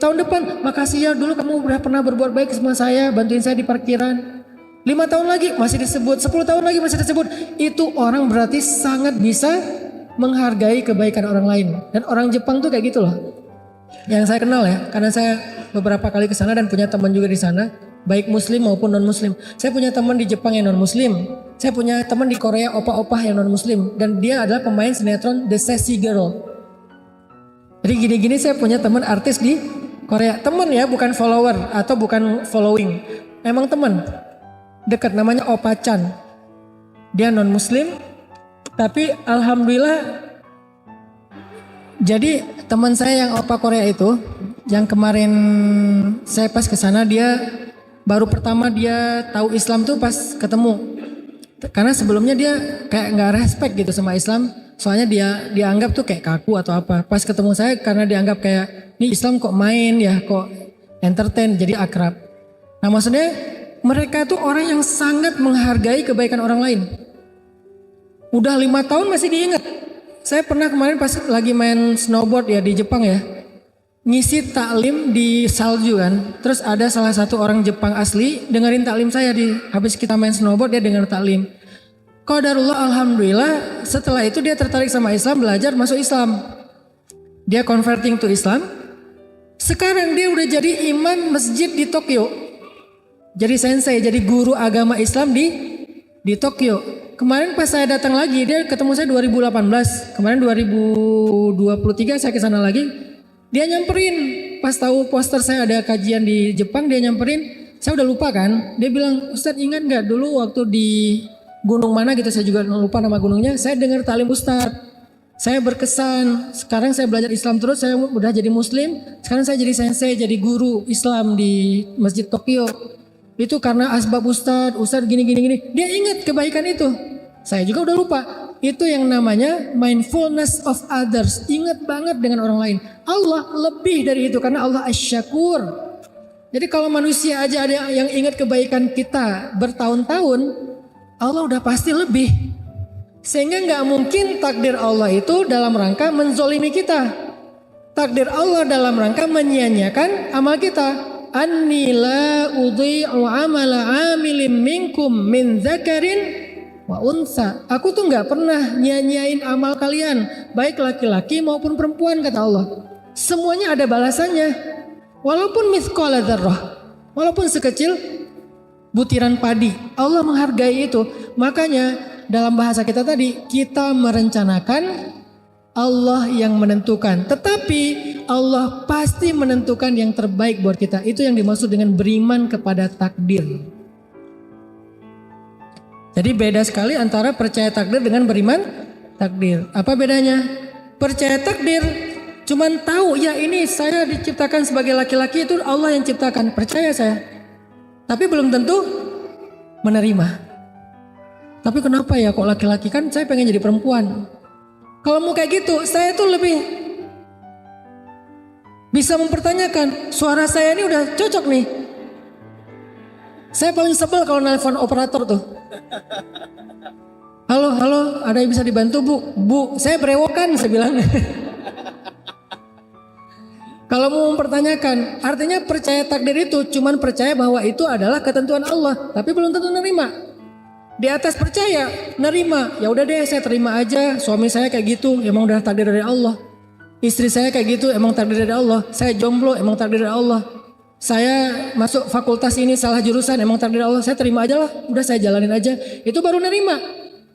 Tahun depan, makasih ya, dulu kamu udah pernah berbuat baik sama saya, bantuin saya di parkiran. 5 tahun lagi masih disebut, 10 tahun lagi masih disebut. Itu orang berarti sangat bisa menghargai kebaikan orang lain. Dan orang Jepang tuh kayak gitu loh. Yang saya kenal ya, karena saya beberapa kali ke sana dan punya teman juga di sana, baik muslim maupun non muslim. Saya punya teman di Jepang yang non muslim. Saya punya teman di Korea opah-opah yang non muslim, dan dia adalah pemain sinetron The Sassy Girl. Jadi gini-gini saya punya teman artis di Korea. Teman ya, bukan follower atau bukan following. Emang teman. Dekat, namanya Opa Chan. Dia non muslim, tapi alhamdulillah. Jadi teman saya yang Opa Korea itu, yang kemarin saya pas ke sana, dia baru pertama dia tahu Islam tuh pas ketemu. Karena sebelumnya dia kayak nggak respect gitu sama Islam. Soalnya dia dianggap tuh kayak kaku atau apa. Pas ketemu saya karena dianggap kayak, nih Islam kok main ya, kok entertain, jadi akrab. Nah maksudnya mereka tuh orang yang sangat menghargai kebaikan orang lain. Udah 5 tahun masih diingat. Saya pernah kemarin pas lagi main snowboard ya di Jepang ya, ngisi taklim di salju kan. Terus ada salah satu orang Jepang asli dengerin taklim saya, habis kita main snowboard dia denger taklim. Qadarullah, alhamdulillah, setelah itu dia tertarik sama Islam, belajar masuk Islam. Dia converting to Islam. Sekarang dia udah jadi imam masjid di Tokyo. Jadi sensei, jadi guru agama Islam di Tokyo. Kemarin pas saya datang lagi, dia ketemu saya 2018. Kemarin 2023 saya ke sana lagi. Dia nyamperin, pas tahu poster saya ada kajian di Jepang, dia nyamperin. Saya udah lupa kan. Dia bilang, "Ustadz ingat gak dulu waktu di gunung mana gitu, saya juga lupa nama gunungnya. Saya dengar taklim Ustadz. Saya berkesan. Sekarang saya belajar Islam terus, saya udah jadi muslim. Sekarang saya jadi sensei, jadi guru Islam di Masjid Tokyo. Itu karena asbab Ustadz gini. Dia ingat kebaikan itu. Saya juga udah lupa. Itu yang namanya mindfulness of others. Ingat banget dengan orang lain. Allah lebih dari itu karena Allah asy-syakur. Jadi kalau manusia aja ada yang ingat kebaikan kita bertahun-tahun, Allah udah pasti lebih. Sehingga gak mungkin takdir Allah itu dalam rangka menzolimi kita. Takdir Allah dalam rangka menyia-nyiakan amal kita. Anni la udhi'u amala amilin minkum min dzakarin wa unsa. Aku tuh gak pernah nyia-nyiain amal kalian, baik laki-laki maupun perempuan, kata Allah. Semuanya ada balasannya. Walaupun mithqala dzarrah, walaupun sekecil butiran padi, Allah menghargai itu. Makanya dalam bahasa kita tadi, kita merencanakan, Allah yang menentukan. Tetapi Allah pasti menentukan yang terbaik buat kita. Itu yang dimaksud dengan beriman kepada takdir. Jadi beda sekali antara percaya takdir dengan beriman takdir. Apa bedanya? Percaya takdir cuman tahu, ya ini saya diciptakan sebagai laki-laki, itu Allah yang ciptakan. Percaya saya. Tapi belum tentu menerima. Tapi kenapa ya kok laki-laki, kan saya pengen jadi perempuan. Kalau mau kayak gitu, saya tuh lebih bisa mempertanyakan, suara saya ini udah cocok nih. Saya paling sebel kalau nelpon operator tuh. Halo, ada yang bisa dibantu bu? Bu, saya berewokan, saya bilang. Kalau mau mempertanyakan, artinya percaya takdir itu cuman percaya bahwa itu adalah ketentuan Allah, tapi belum tentu nerima. Di atas percaya, nerima, ya udah deh saya terima aja, suami saya kayak gitu, emang udah takdir dari Allah. Istri saya kayak gitu, emang takdir dari Allah. Saya jomblo, emang takdir dari Allah. Saya masuk fakultas ini salah jurusan, emang takdir dari Allah. Saya terima aja lah, udah saya jalanin aja. Itu baru nerima.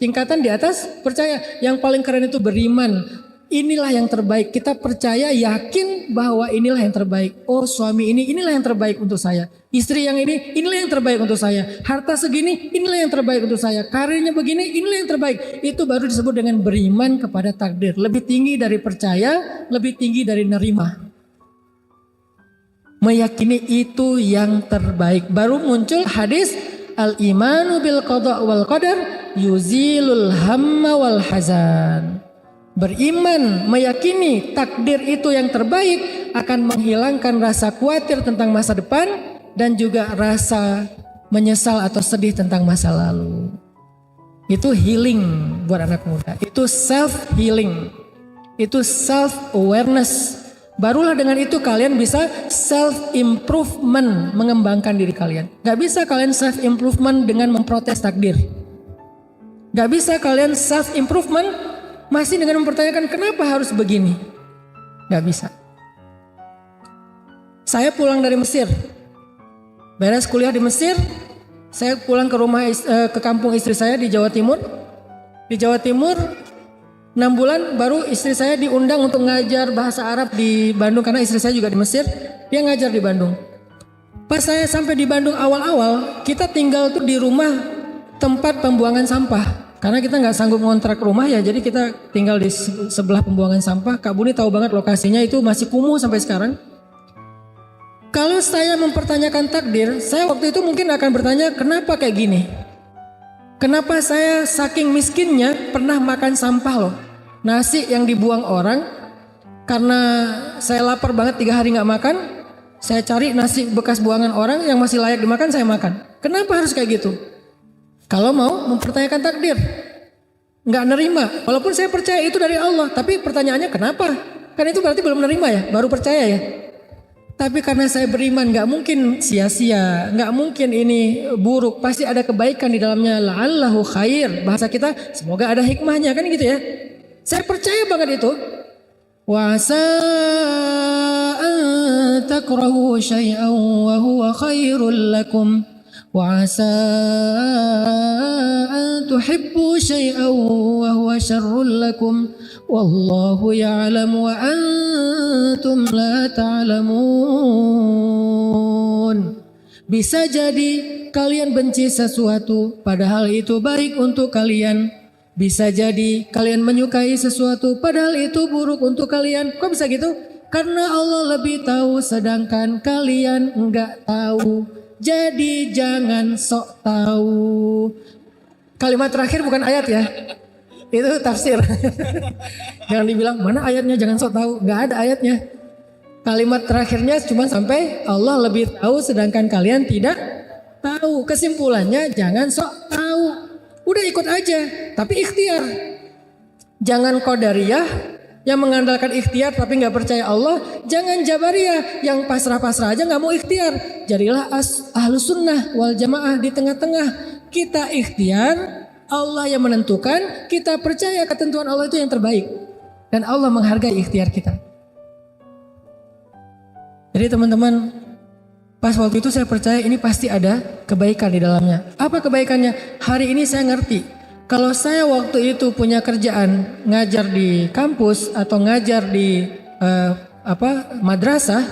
Tingkatan di atas percaya. Yang paling keren itu beriman. Inilah yang terbaik. Kita percaya, yakin bahwa inilah yang terbaik. Oh suami ini, inilah yang terbaik untuk saya. Istri yang ini, inilah yang terbaik untuk saya. Harta segini, inilah yang terbaik untuk saya. Karirnya begini, inilah yang terbaik. Itu baru disebut dengan beriman kepada takdir. Lebih tinggi dari percaya, lebih tinggi dari nerima. Meyakini itu yang terbaik. Baru muncul hadis al-imanu bil qada' wal qadar yuzilul hamma wal hazan. Beriman, meyakini takdir itu yang terbaik akan menghilangkan rasa khawatir tentang masa depan dan juga rasa menyesal atau sedih tentang masa lalu. Itu healing buat anak muda. Itu self healing. Itu self awareness. Barulah dengan itu kalian bisa self improvement, mengembangkan diri kalian. Gak bisa kalian self improvement dengan memprotes takdir. Gak bisa kalian self improvement masih dengan mempertanyakan kenapa harus begini. Gak bisa. Saya pulang dari Mesir. Beres kuliah di Mesir, saya pulang ke rumah ke kampung istri saya di Jawa Timur. Di Jawa Timur 6 bulan baru istri saya diundang untuk ngajar bahasa Arab di Bandung karena istri saya juga di Mesir. Dia ngajar di Bandung. Pas saya sampai di Bandung awal-awal, kita tinggal tuh di rumah tempat pembuangan sampah. Karena kita nggak sanggup ngontrak rumah ya, jadi kita tinggal di sebelah pembuangan sampah. Kak Buni tahu banget lokasinya, itu masih kumuh sampai sekarang. Kalau saya mempertanyakan takdir, saya waktu itu mungkin akan bertanya kenapa kayak gini. Kenapa saya saking miskinnya pernah makan sampah loh. Nasi yang dibuang orang, karena saya lapar banget 3 hari nggak makan, saya cari nasi bekas buangan orang yang masih layak dimakan, saya makan. Kenapa harus kayak gitu? Kalau mau mempertanyakan takdir, nggak nerima. Walaupun saya percaya itu dari Allah, tapi pertanyaannya kenapa? Kan itu berarti belum nerima ya, baru percaya ya. Tapi karena saya beriman, nggak mungkin sia-sia, nggak mungkin ini buruk. Pasti ada kebaikan di dalamnya. La'allahu khair. Bahasa kita, semoga ada hikmahnya kan gitu ya. Saya percaya banget itu. Wa sa'an takrahu syai'an wa huwa khairul lakum. وعسى أن تحبوا شيئا وهو شر لكم والله يعلم وأنتم لا تعلمون. Bisa jadi kalian benci sesuatu padahal itu baik untuk kalian. Bisa jadi kalian menyukai sesuatu padahal itu buruk untuk kalian. Kok bisa gitu? Karena Allah lebih tahu sedangkan kalian enggak tahu. Jadi jangan sok tahu. Kalimat terakhir bukan ayat ya. Itu tafsir. Jangan dibilang mana ayatnya jangan sok tahu. Gak ada ayatnya. Kalimat terakhirnya cuma sampai Allah lebih tahu sedangkan kalian tidak tahu. Kesimpulannya jangan sok tahu. Udah ikut aja. Tapi ikhtiar. Jangan qadariyah yang mengandalkan ikhtiar tapi nggak percaya Allah. Jangan jabariyah yang pasrah-pasrah aja nggak mau ikhtiar. Jadilah ahlus sunnah wal jamaah di tengah-tengah. Kita ikhtiar, Allah yang menentukan. Kita percaya ketentuan Allah itu yang terbaik dan Allah menghargai ikhtiar kita. Jadi teman-teman, pas waktu itu saya percaya ini pasti ada kebaikan di dalamnya. Apa kebaikannya? Hari ini saya ngerti. Kalau saya waktu itu punya kerjaan ngajar di kampus atau ngajar di madrasah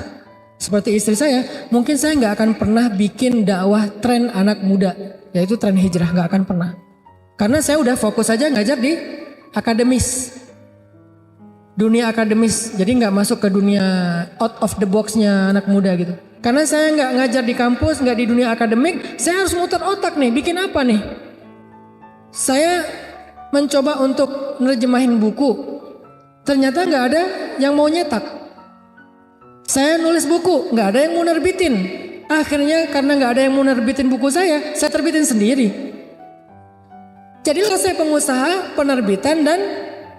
seperti istri saya, mungkin saya nggak akan pernah bikin dakwah tren anak muda, yaitu tren hijrah, nggak akan pernah. Karena saya udah fokus aja ngajar di akademis, dunia akademis, jadi nggak masuk ke dunia out of the boxnya anak muda gitu. Karena saya nggak ngajar di kampus, nggak di dunia akademik, saya harus muter otak nih, bikin apa nih? Saya mencoba untuk nerjemahin buku, ternyata nggak ada yang mau nyetak. Saya nulis buku, nggak ada yang mau nerbitin. Akhirnya karena nggak ada yang mau nerbitin buku saya terbitin sendiri. Jadilah saya pengusaha penerbitan dan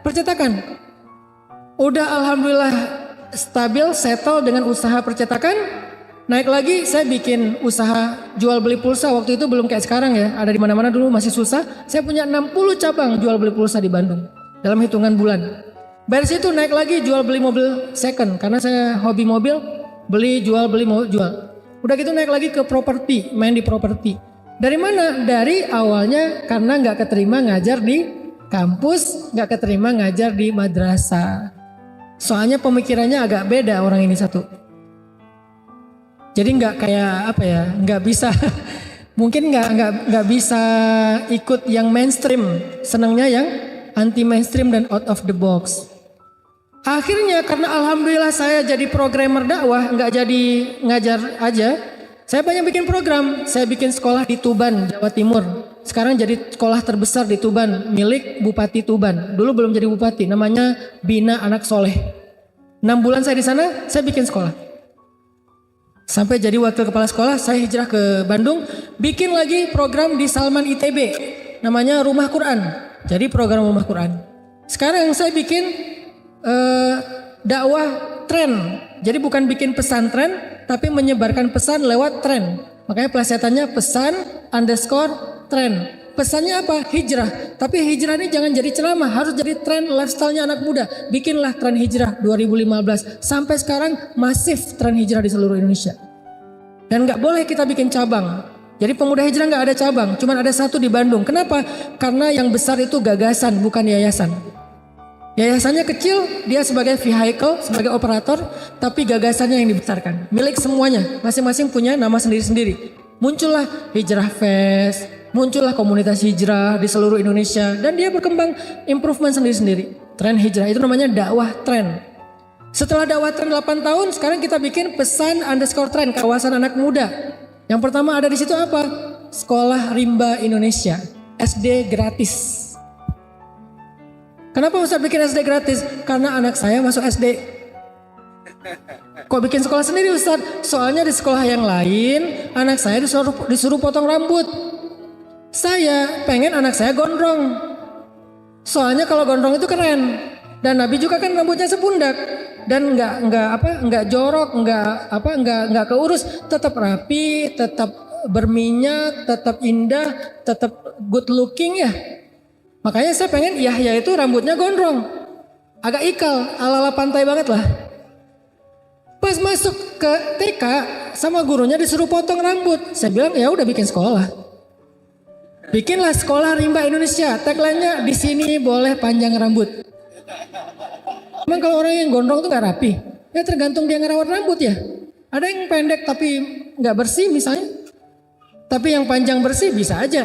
percetakan. Udah alhamdulillah stabil, settle dengan usaha percetakan. Naik lagi saya bikin usaha jual beli pulsa. Waktu itu belum kayak sekarang ya, ada di mana-mana, dulu masih susah. Saya punya 60 cabang jual beli pulsa di Bandung dalam hitungan bulan. Dari situ naik lagi jual beli mobil second karena saya hobi mobil, beli jual jual. Udah gitu naik lagi ke properti, main di properti. Dari mana? Dari awalnya karena nggak keterima ngajar di kampus, nggak keterima ngajar di madrasah. Soalnya pemikirannya agak beda orang ini satu. Jadi nggak kayak apa ya, nggak bisa, mungkin nggak bisa ikut yang mainstream, senangnya yang anti mainstream dan out of the box. Akhirnya karena alhamdulillah saya jadi programmer dakwah, nggak jadi ngajar aja, saya banyak bikin program. Saya bikin sekolah di Tuban, Jawa Timur. Sekarang jadi sekolah terbesar di Tuban, milik Bupati Tuban. Dulu belum jadi bupati, namanya Bina Anak Soleh. 6 bulan saya di sana, saya bikin sekolah. Sampai jadi wakil kepala sekolah, saya hijrah ke Bandung, bikin lagi program di Salman ITB, namanya Rumah Quran. Jadi program Rumah Quran. Sekarang saya bikin dakwah tren. Jadi bukan bikin pesantren, tapi menyebarkan pesan lewat tren. Makanya pelesetannya pesan _ tren. Pesannya apa? Hijrah. Tapi hijrah ini jangan jadi ceramah, harus jadi tren lifestyle-nya anak muda. Bikinlah tren hijrah 2015. Sampai sekarang masif tren hijrah di seluruh Indonesia. Dan gak boleh kita bikin cabang. Jadi pemuda hijrah gak ada cabang, cuman ada satu di Bandung. Kenapa? Karena yang besar itu gagasan, bukan yayasan. Yayasannya kecil, dia sebagai vehicle, sebagai operator, tapi gagasannya yang dibesarkan. Milik semuanya, masing-masing punya nama sendiri-sendiri. Muncullah Hijrah Fest, muncullah komunitas hijrah di seluruh Indonesia, dan dia berkembang improvement sendiri-sendiri. Tren hijrah itu namanya dakwah tren. Setelah dakwah tren 8 tahun, sekarang kita bikin pesan _ tren, kawasan anak muda. Yang pertama ada di situ apa? Sekolah Rimba Indonesia, SD gratis. Kenapa Ustaz bikin SD gratis? Karena anak saya masuk SD. Kok bikin sekolah sendiri Ustaz? Soalnya di sekolah yang lain anak saya disuruh potong rambut. Saya pengen anak saya gondrong. Soalnya kalau gondrong itu keren. Dan Nabi juga kan rambutnya sepundak dan nggak jorok, nggak keurus, tetap rapi, tetap berminyak, tetap indah, tetap good looking ya. Makanya saya pengen Yahya itu rambutnya gondrong, agak ikal, ala-ala pantai banget lah. Pas masuk ke TK sama gurunya disuruh potong rambut. Saya bilang ya udah bikin sekolah. Bikinlah sekolah Rimba Indonesia. Tagline-nya di sini boleh panjang rambut. Emang kalau orang yang gondrong tuh gak rapi? Ya tergantung dia ngerawat rambut ya. Ada yang pendek tapi gak bersih misalnya. Tapi yang panjang bersih bisa aja.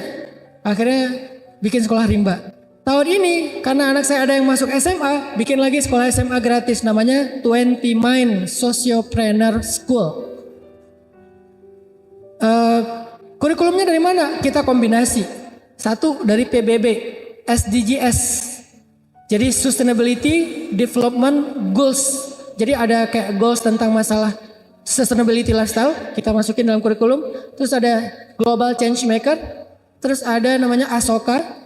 Akhirnya bikin sekolah Rimba. Tahun ini karena anak saya ada yang masuk SMA, bikin lagi sekolah SMA gratis namanya 20 Mind Sociopreneur School. Kurikulumnya dari mana? Kita kombinasi. Satu dari PBB, SDGs. Jadi Sustainability Development Goals. Jadi ada kayak goals tentang masalah sustainability lifestyle, kita masukin dalam kurikulum. Terus ada Global Change Maker. Terus ada namanya ASOKA,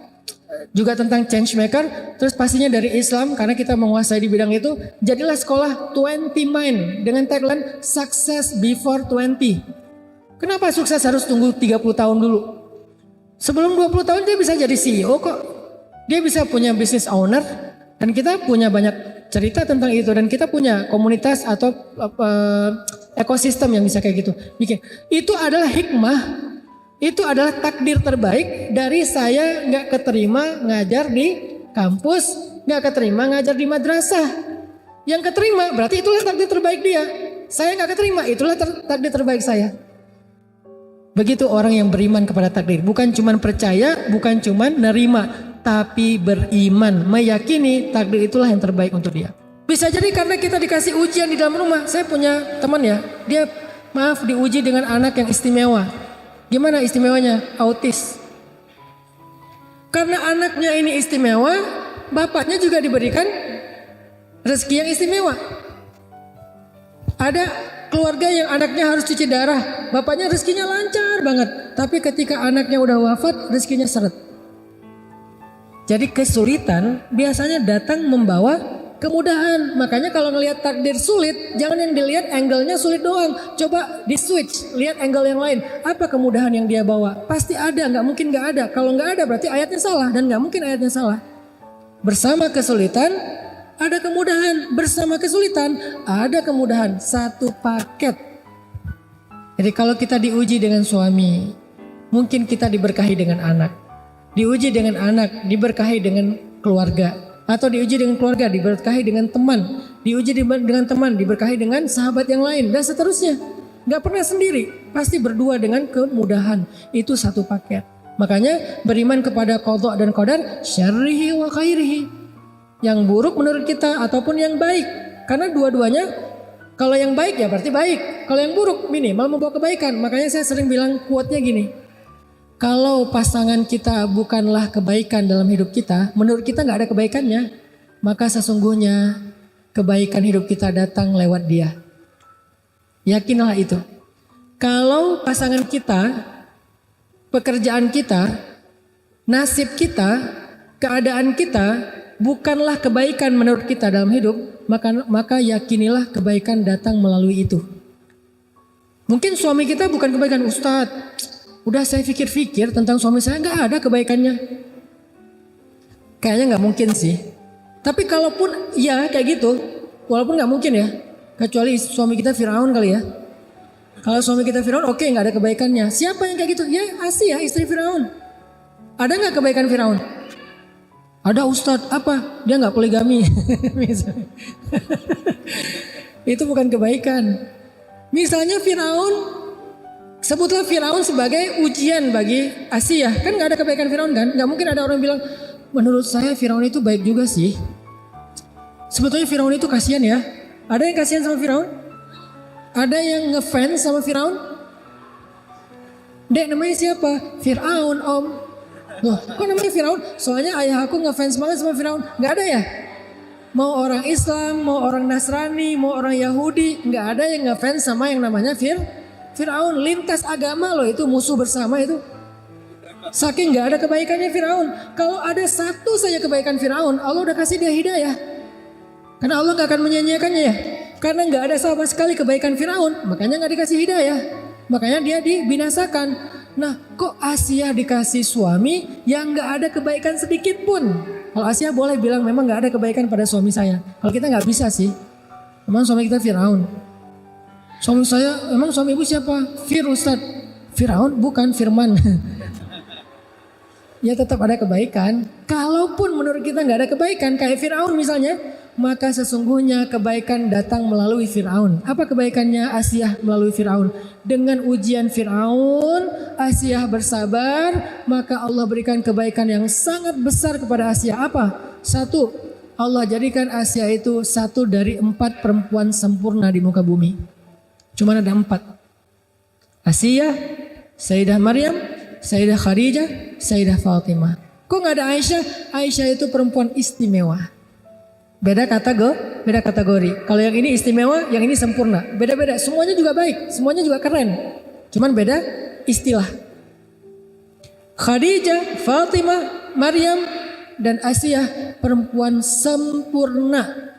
juga tentang change maker. Terus pastinya dari Islam karena kita menguasai di bidang itu. Jadilah sekolah 20 Mind dengan tagline Success Before 20. Kenapa sukses harus tunggu 30 tahun dulu? Sebelum 20 tahun dia bisa jadi CEO kok. Dia bisa punya business owner. Dan kita punya banyak cerita tentang itu. Dan kita punya komunitas atau ekosistem yang bisa kayak gitu. Itu adalah hikmah. Itu adalah takdir terbaik dari saya nggak keterima ngajar di kampus, nggak keterima ngajar di madrasah. Yang keterima berarti itulah takdir terbaik dia. Saya nggak keterima, itulah takdir terbaik saya. Begitu orang yang beriman kepada takdir, bukan cuman percaya, bukan cuman nerima, tapi beriman, meyakini takdir itulah yang terbaik untuk dia. Bisa jadi karena kita dikasih ujian di dalam rumah. Saya punya teman ya, dia diuji dengan anak yang istimewa. Gimana istimewanya? Autis. Karena anaknya ini istimewa, bapaknya juga diberikan rezeki yang istimewa. Ada keluarga yang anaknya harus cuci darah, bapaknya rezekinya lancar banget. Tapi ketika anaknya udah wafat, rezekinya seret. Jadi kesulitan biasanya datang membawa kemudahan. Makanya kalau ngelihat takdir sulit, jangan yang dilihat angle-nya sulit doang. Coba di switch, lihat angle yang lain. Apa kemudahan yang dia bawa? Pasti ada, nggak mungkin nggak ada. Kalau nggak ada berarti ayatnya salah dan nggak mungkin ayatnya salah. Bersama kesulitan ada kemudahan, bersama kesulitan ada kemudahan. Satu paket. Jadi kalau kita diuji dengan suami, mungkin kita diberkahi dengan anak. Diuji dengan anak, diberkahi dengan keluarga. Atau diuji dengan keluarga, diberkahi dengan teman. Diuji dengan teman, diberkahi dengan sahabat yang lain. Dan seterusnya. Gak pernah sendiri, pasti berdua dengan kemudahan. Itu satu paket. Makanya beriman kepada qadha dan qadar, syarrihi wa khairihi. Yang buruk menurut kita ataupun yang baik. Karena dua-duanya, kalau yang baik ya berarti baik. Kalau yang buruk minimal membawa kebaikan. Makanya saya sering bilang quote-nya gini. Kalau pasangan kita bukanlah kebaikan dalam hidup kita, menurut kita gak ada kebaikannya, maka sesungguhnya kebaikan hidup kita datang lewat dia. Yakinlah itu. Kalau pasangan kita, pekerjaan kita, nasib kita, keadaan kita bukanlah kebaikan menurut kita dalam hidup, maka yakinilah kebaikan datang melalui itu. Mungkin suami kita bukan kebaikan, Ustadz. Udah saya pikir-pikir tentang suami saya gak ada kebaikannya. Kayaknya gak mungkin sih. Tapi kalaupun ya kayak gitu, walaupun gak mungkin ya. Kecuali suami kita Firaun kali ya. Kalau suami kita Firaun oke, gak ada kebaikannya. Siapa yang kayak gitu? Ya Asia istri Firaun. Ada gak kebaikan Firaun? Ada Ustadz, apa? Dia gak poligami. Itu bukan kebaikan. Misalnya Firaun, sebutlah Firaun sebagai ujian bagi Asia. Kan gak ada kebaikan Firaun kan? Gak mungkin ada orang bilang, menurut saya Firaun itu baik juga sih. Sebetulnya Firaun itu kasihan ya. Ada yang kasihan sama Firaun? Ada yang ngefans sama Firaun? Dek, namanya siapa? Firaun, Om. Loh, kok namanya Firaun? Soalnya ayah aku ngefans banget sama Firaun. Gak ada ya? Mau orang Islam, mau orang Nasrani, mau orang Yahudi, gak ada yang ngefans sama yang namanya Firaun. Lintas agama loh, itu musuh bersama itu. Saking gak ada kebaikannya Firaun. Kalau ada satu saja kebaikan Firaun, Allah udah kasih dia hidayah. Karena Allah gak akan menyanyiakannya ya. Karena gak ada sama sekali kebaikan Firaun, makanya gak dikasih hidayah. Makanya dia dibinasakan. Nah, kok Asia dikasih suami yang gak ada kebaikan sedikit pun? Kalau Asia boleh bilang memang gak ada kebaikan pada suami saya. Kalau kita gak bisa sih. Memang suami kita Firaun. Suami saya, emang suami ibu siapa? Ustadz. Firaun bukan Firman. Ya tetap ada kebaikan. Kalaupun menurut kita gak ada kebaikan kayak Firaun misalnya, maka sesungguhnya kebaikan datang melalui Firaun. Apa kebaikannya Asia melalui Firaun? Dengan ujian Firaun, Asia bersabar, maka Allah berikan kebaikan yang sangat besar kepada Asia. Apa? Satu, Allah jadikan Asia itu satu dari 4 perempuan sempurna di muka bumi. Cuma ada 4. Asia, Sayyidah Maryam, Sayyidah Khadijah, Sayyidah Fatimah. Kok gak ada Aisyah? Aisyah itu perempuan istimewa. Beda kategori. Kalau yang ini istimewa, yang ini sempurna. Beda-beda. Semuanya juga baik, semuanya juga keren. Cuman beda istilah. Khadijah, Fatimah, Maryam, dan Asia perempuan sempurna.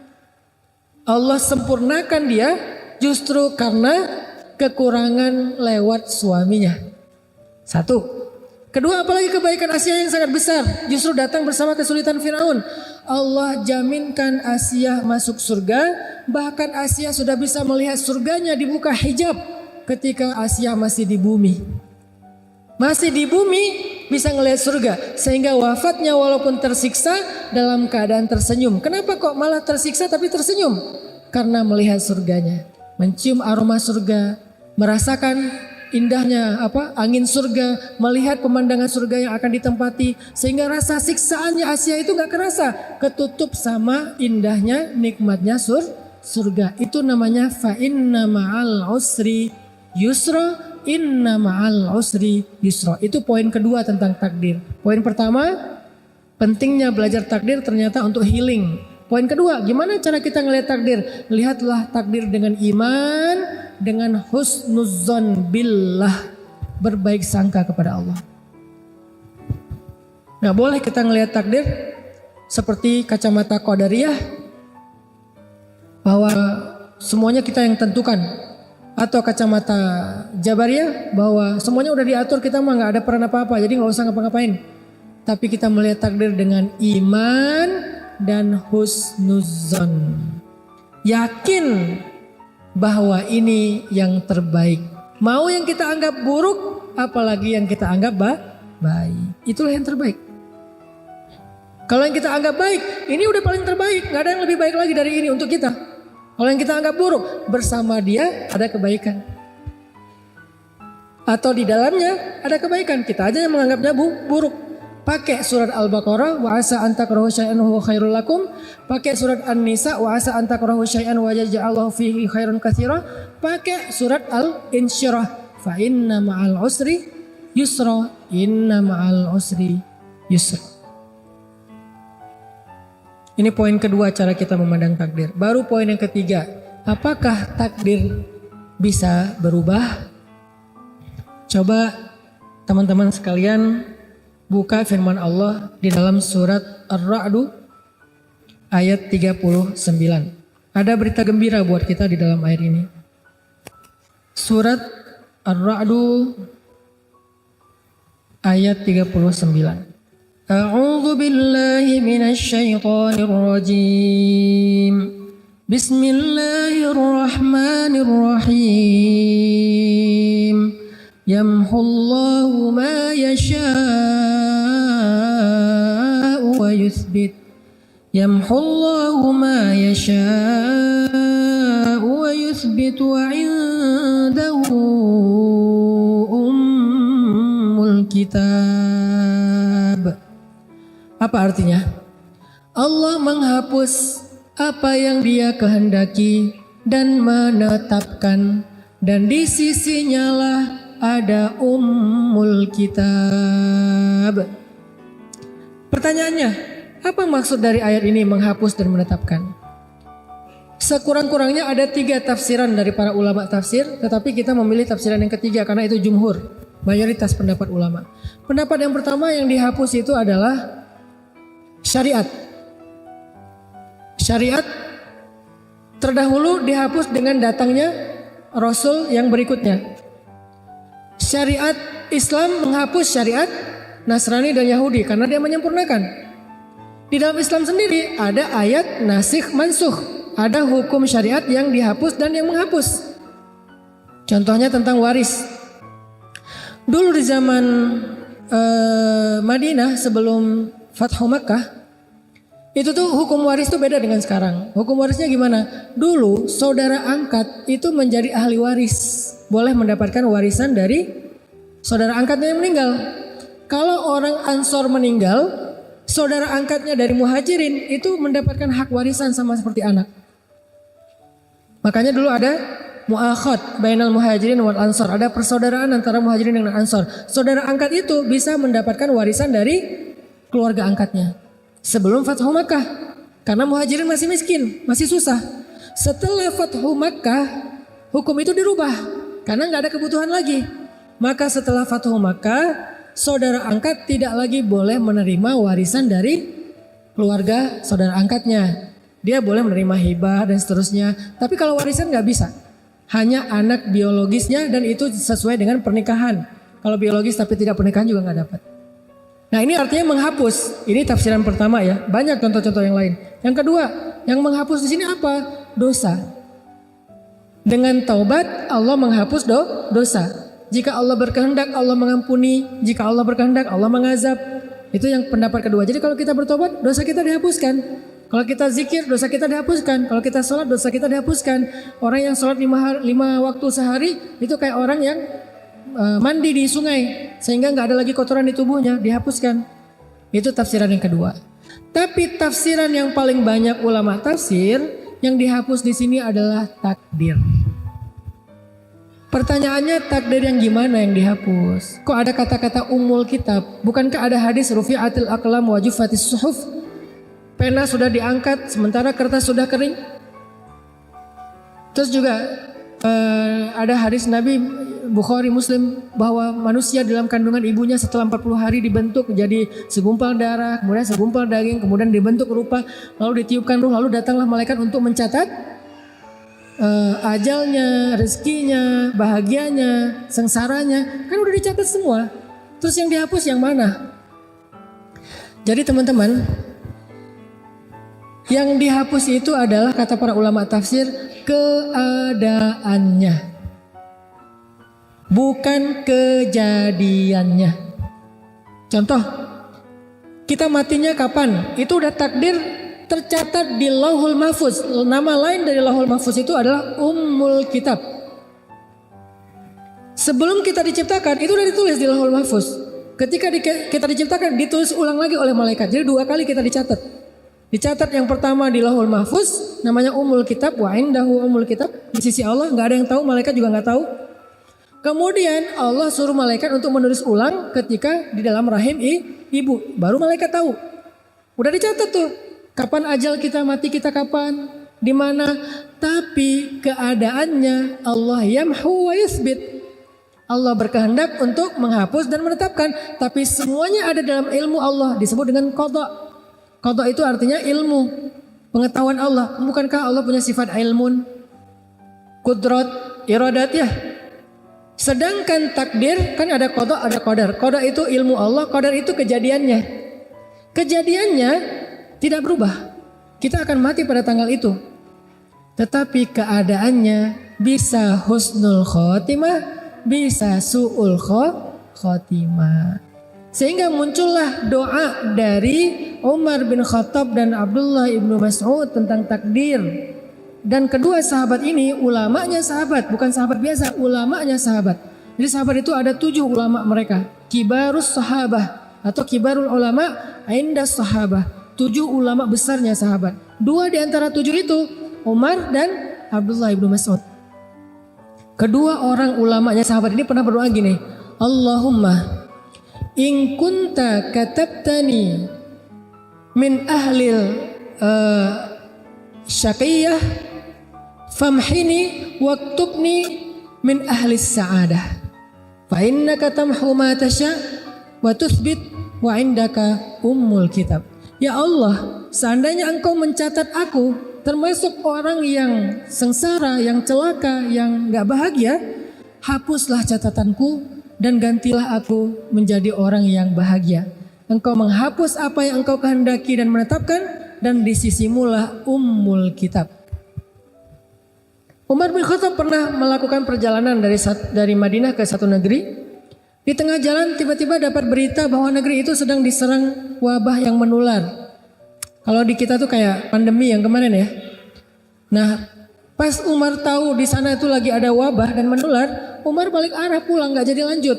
Allah sempurnakan dia justru karena kekurangan lewat suaminya. Satu. Kedua, apalagi kebaikan Asia yang sangat besar justru datang bersama kesulitan Firaun. Allah jaminkan Asia masuk surga, bahkan Asia sudah bisa melihat surganya dibuka hijab ketika Asia masih di bumi. Masih di bumi bisa ngelihat surga, sehingga wafatnya walaupun tersiksa dalam keadaan tersenyum. Kenapa kok malah tersiksa tapi tersenyum? Karena melihat surganya, mencium aroma surga, merasakan indahnya angin surga, melihat pemandangan surga yang akan ditempati, sehingga rasa siksaannya Asia itu gak kerasa, ketutup sama indahnya nikmatnya surga. Itu namanya fa inna ma'al usri yusra, inna ma'al usri yusra. Itu poin kedua tentang takdir. Poin pertama, pentingnya belajar takdir ternyata untuk healing. Poin kedua, gimana cara kita ngelihat takdir? Lihatlah takdir dengan iman, dengan husnuzzon billah, berbaik sangka kepada Allah. Nggak boleh kita ngelihat takdir seperti kacamata qadariyah bahwa semuanya kita yang tentukan, atau kacamata jabariyah bahwa semuanya udah diatur, kita mah nggak ada peran apa-apa, jadi nggak usah ngapa-ngapain. Tapi kita melihat takdir dengan iman dan husnuzon, yakin bahwa ini yang terbaik. Mau yang kita anggap buruk, apalagi yang kita anggap baik, itulah yang terbaik. Kalau yang kita anggap baik, ini udah paling terbaik, nggak ada yang lebih baik lagi dari ini untuk kita. Kalau yang kita anggap buruk, bersama dia ada kebaikan, atau di dalamnya ada kebaikan, kita aja yang menganggapnya buruk. Pakai surat Al-Baqarah, wa asa an takrahu syai'an huwa khairul lakum. Pakai surat An-Nisa, wa asa an takrahu syai'an wa yaj'allahu fihi khairan katsira. Pakai surat Al-Insyirah, fa inna ma'al usri yusra, inna ma'al usri yusra. Ini poin kedua cara kita memandang takdir. Baru poin yang ketiga, apakah takdir bisa berubah? Coba teman-teman sekalian buka firman Allah di dalam surat Ar-Ra'd ayat 39. Ada berita gembira buat kita di dalam ayat ini. Surat Ar-Ra'd ayat 39. A'udzu billahi minasy syaithanir rajim. Bismillahirrahmanirrahim. Yamhullahu ma yasha'u wa yuthbit. Yamhullahu ma yasha'u wa yuthbit wa 'indahu ummul kitab. Apa artinya? Allah menghapus apa yang Dia kehendaki dan menetapkan, dan di sisinya lah ada ummul kitab. Pertanyaannya, apa maksud dari ayat ini menghapus dan menetapkan? Sekurang-kurangnya ada 3 tafsiran dari para ulama tafsir, tetapi kita memilih tafsiran yang ketiga karena itu jumhur, mayoritas pendapat ulama. Pendapat yang pertama yang dihapus itu adalah syariat. Syariat terdahulu dihapus dengan datangnya Rasul yang berikutnya. Syariat Islam menghapus syariat Nasrani dan Yahudi karena dia menyempurnakan. Di dalam Islam sendiri ada ayat nasikh mansukh, ada hukum syariat yang dihapus dan yang menghapus. Contohnya tentang waris. Dulu di zaman Madinah sebelum Fathu Makkah, itu tuh hukum waris tuh beda dengan sekarang. Hukum warisnya gimana? Dulu saudara angkat itu menjadi ahli waris, boleh mendapatkan warisan dari saudara angkatnya yang meninggal. Kalau orang Ansor meninggal, saudara angkatnya dari Muhajirin itu mendapatkan hak warisan sama seperti anak. Makanya dulu ada mu'akhad bainal Muhajirin wal Ansor, ada persaudaraan antara Muhajirin dengan Ansor. Saudara angkat itu bisa mendapatkan warisan dari keluarga angkatnya sebelum Fathu Makkah, karena Muhajirin masih miskin, masih susah. Setelah Fathu Makkah, hukum itu dirubah karena nggak ada kebutuhan lagi. Maka setelah Fathu Makkah, saudara angkat tidak lagi boleh menerima warisan dari keluarga saudara angkatnya. Dia boleh menerima hibah dan seterusnya. Tapi kalau warisan nggak bisa, hanya anak biologisnya, dan itu sesuai dengan pernikahan. Kalau biologis tapi tidak pernikahan juga nggak dapat. Nah, ini artinya menghapus. Ini tafsiran pertama ya. Banyak contoh-contoh yang lain. Yang kedua, yang menghapus di sini apa? Dosa. Dengan taubat Allah menghapus dosa. Jika Allah berkehendak Allah mengampuni. Jika Allah berkehendak Allah mengazab. Itu yang pendapat kedua. Jadi kalau kita bertobat dosa kita dihapuskan. Kalau kita zikir dosa kita dihapuskan. Kalau kita sholat dosa kita dihapuskan. Orang yang sholat 5 waktu sehari itu kayak orang yang mandi di sungai sehingga nggak ada lagi kotoran di tubuhnya, dihapuskan. Itu tafsiran yang kedua. Tapi tafsiran yang paling banyak ulama tafsir yang dihapus di sini adalah takdir. Pertanyaannya, takdir yang gimana yang dihapus? Kok ada kata-kata umul kitab? Bukankah ada hadis rufi'atil aqlam wa juffatis suhuf? Pena sudah diangkat sementara kertas sudah kering. Terus juga ada hadis Nabi Bukhari Muslim bahwa manusia dalam kandungan ibunya setelah 40 hari dibentuk jadi segumpal darah, kemudian segumpal daging, kemudian dibentuk rupa, lalu ditiupkan ruh, lalu datanglah malaikat untuk mencatat ajalnya, rezekinya, bahagianya, sengsaranya, kan udah dicatat semua. Terus yang dihapus yang mana? Jadi teman-teman, yang dihapus itu adalah kata para ulama tafsir keadaannya, bukan kejadiannya. Contoh, kita matinya kapan? Itu udah takdir tercatat di Lauhul Mahfuz. Nama lain dari Lauhul Mahfuz itu adalah Ummul Kitab. Sebelum kita diciptakan itu udah ditulis di Lauhul Mahfuz. Ketika kita diciptakan ditulis ulang lagi oleh malaikat. Jadi 2 kali kita dicatat. Dicatat yang pertama di Lauhul Mahfuz, namanya Ummul Kitab, wa indahu Ummul Kitab, di sisi Allah, nggak ada yang tahu, malaikat juga nggak tahu. Kemudian Allah suruh malaikat untuk menulis ulang ketika di dalam rahim ibu, baru malaikat tahu. Udah dicatat tuh, kapan ajal kita, mati kita kapan, di mana. Tapi keadaannya Allah yamhu wa yuthbit. Allah berkehendak untuk menghapus dan menetapkan, tapi semuanya ada dalam ilmu Allah, disebut dengan qada. Qada itu artinya ilmu, pengetahuan Allah. Bukankah Allah punya sifat ilmun, kudrat, iradat ya? Sedangkan takdir kan ada qada, ada qadar. Qada itu ilmu Allah, qadar itu kejadiannya. Kejadiannya tidak berubah. Kita akan mati pada tanggal itu. Tetapi keadaannya bisa husnul khotimah, bisa su'ul khotimah. Sehingga muncullah doa dari Umar bin Khattab dan Abdullah ibnu Mas'ud tentang takdir. Dan kedua sahabat ini ulamanya sahabat, bukan sahabat biasa, ulamanya sahabat. Jadi sahabat itu ada 7 ulama mereka, kibarus sahabah atau kibarul ulama indas sahabah, 7 ulama besarnya sahabat. 2 di antara 7 itu Umar dan Abdullah ibnu Mas'ud. Kedua orang ulamanya sahabat ini pernah berdoa gini, Allahumma in kunta katabtani min ahlil syaqiyah famhini waktubni min ahlis sa'adah fa innaka tamhu ma tasha wa tuthbit wa indaka ummul kitab. Ya Allah, seandainya engkau mencatat aku termasuk orang yang sengsara, yang celaka, yang gak bahagia, hapuslah catatanku dan gantilah aku menjadi orang yang bahagia. Engkau menghapus apa yang engkau kehendaki dan menetapkan, dan di sisimulah ummul kitab. Umar bin Khattab pernah melakukan perjalanan dari Madinah ke satu negeri. Di tengah jalan tiba-tiba dapat berita bahwa negeri itu sedang diserang wabah yang menular. Kalau di kita tuh kayak pandemi yang kemarin ya. Nah, pas Umar tahu di sana itu lagi ada wabah dan menular, Umar balik arah pulang, gak jadi lanjut.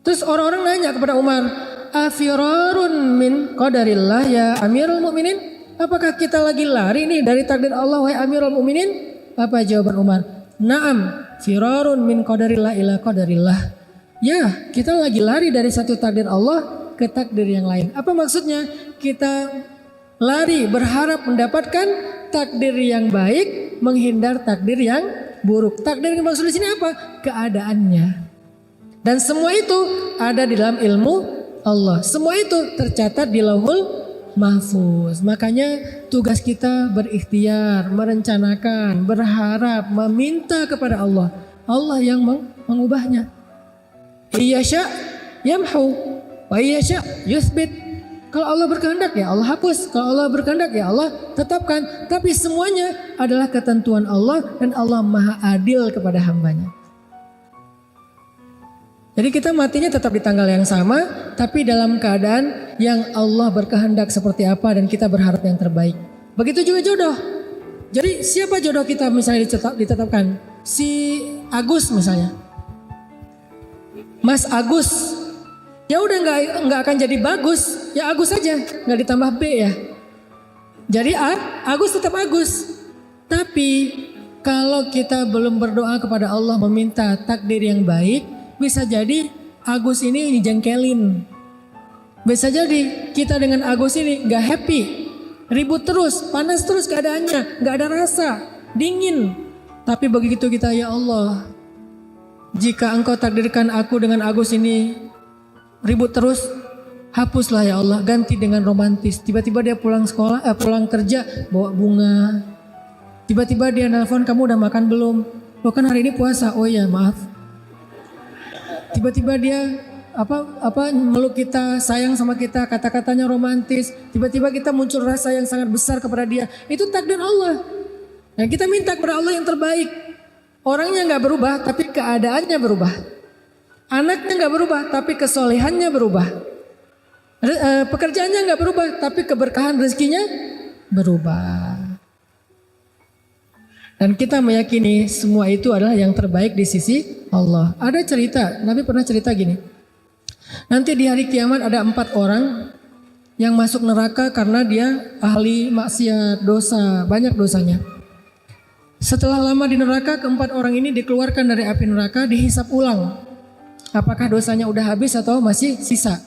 Terus orang-orang nanya kepada Umar, afirarun min qadarillah ya Amirul Mukminin? Apakah kita lagi lari nih dari takdir Allah wahai Amirul Mukminin? Apa jawaban Umar? Naam, firarun min qadarillah ila qadarillah. Ya, kita lagi lari dari satu takdir Allah ke takdir yang lain. Apa maksudnya? Kita lari berharap mendapatkan takdir yang baik, menghindar takdir yang buruk. Takdir yang maksud di sini apa? Keadaannya. Dan semua itu ada di dalam ilmu Allah. Semua itu tercatat di Lauhul Mahfuz. Makanya tugas kita berikhtiar, merencanakan, berharap, meminta kepada Allah. Allah yang mengubahnya. Iyasya yamhu wa iyasya yuthbit. Kalau Allah berkehendak ya Allah hapus, kalau Allah berkehendak ya Allah tetapkan. Tapi semuanya adalah ketentuan Allah dan Allah maha adil kepada hambanya. Jadi kita matinya tetap di tanggal yang sama, tapi dalam keadaan yang Allah berkehendak seperti apa dan kita berharap yang terbaik. Begitu juga jodoh. Jadi siapa jodoh kita misalnya ditetapkan? Si Agus misalnya. Mas Agus. Ya udah nggak akan jadi bagus, ya Agus saja, nggak ditambah B ya. Jadi Agus tetap Agus. Tapi kalau kita belum berdoa kepada Allah meminta takdir yang baik, bisa jadi Agus ini dijengkelin. Bisa jadi kita dengan Agus ini nggak happy, ribut terus, panas terus keadaannya, nggak ada rasa, dingin. Tapi begitu kita ya Allah, jika engkau takdirkan aku dengan Agus ini ribut terus, hapuslah ya Allah, ganti dengan romantis. Tiba-tiba dia pulang kerja bawa bunga. Tiba-tiba dia nelpon, kamu udah makan belum? Loh kan hari ini puasa. Oh ya maaf. Tiba-tiba dia meluk kita, sayang sama kita, kata-katanya romantis. Tiba-tiba kita muncul rasa yang sangat besar kepada dia. Itu takdir Allah. Nah kita minta kepada Allah yang terbaik. Orangnya nggak berubah, tapi keadaannya berubah. Anaknya nggak berubah, tapi kesolehannya berubah. Pekerjaannya nggak berubah, tapi keberkahan rezekinya berubah. Dan kita meyakini semua itu adalah yang terbaik di sisi Allah. Ada cerita, Nabi pernah cerita gini. Nanti di hari kiamat ada 4 orang yang masuk neraka karena dia ahli maksiat, dosa, banyak dosanya. Setelah lama di neraka, keempat orang ini dikeluarkan dari api neraka, dihisap ulang. Apakah dosanya udah habis atau masih sisa?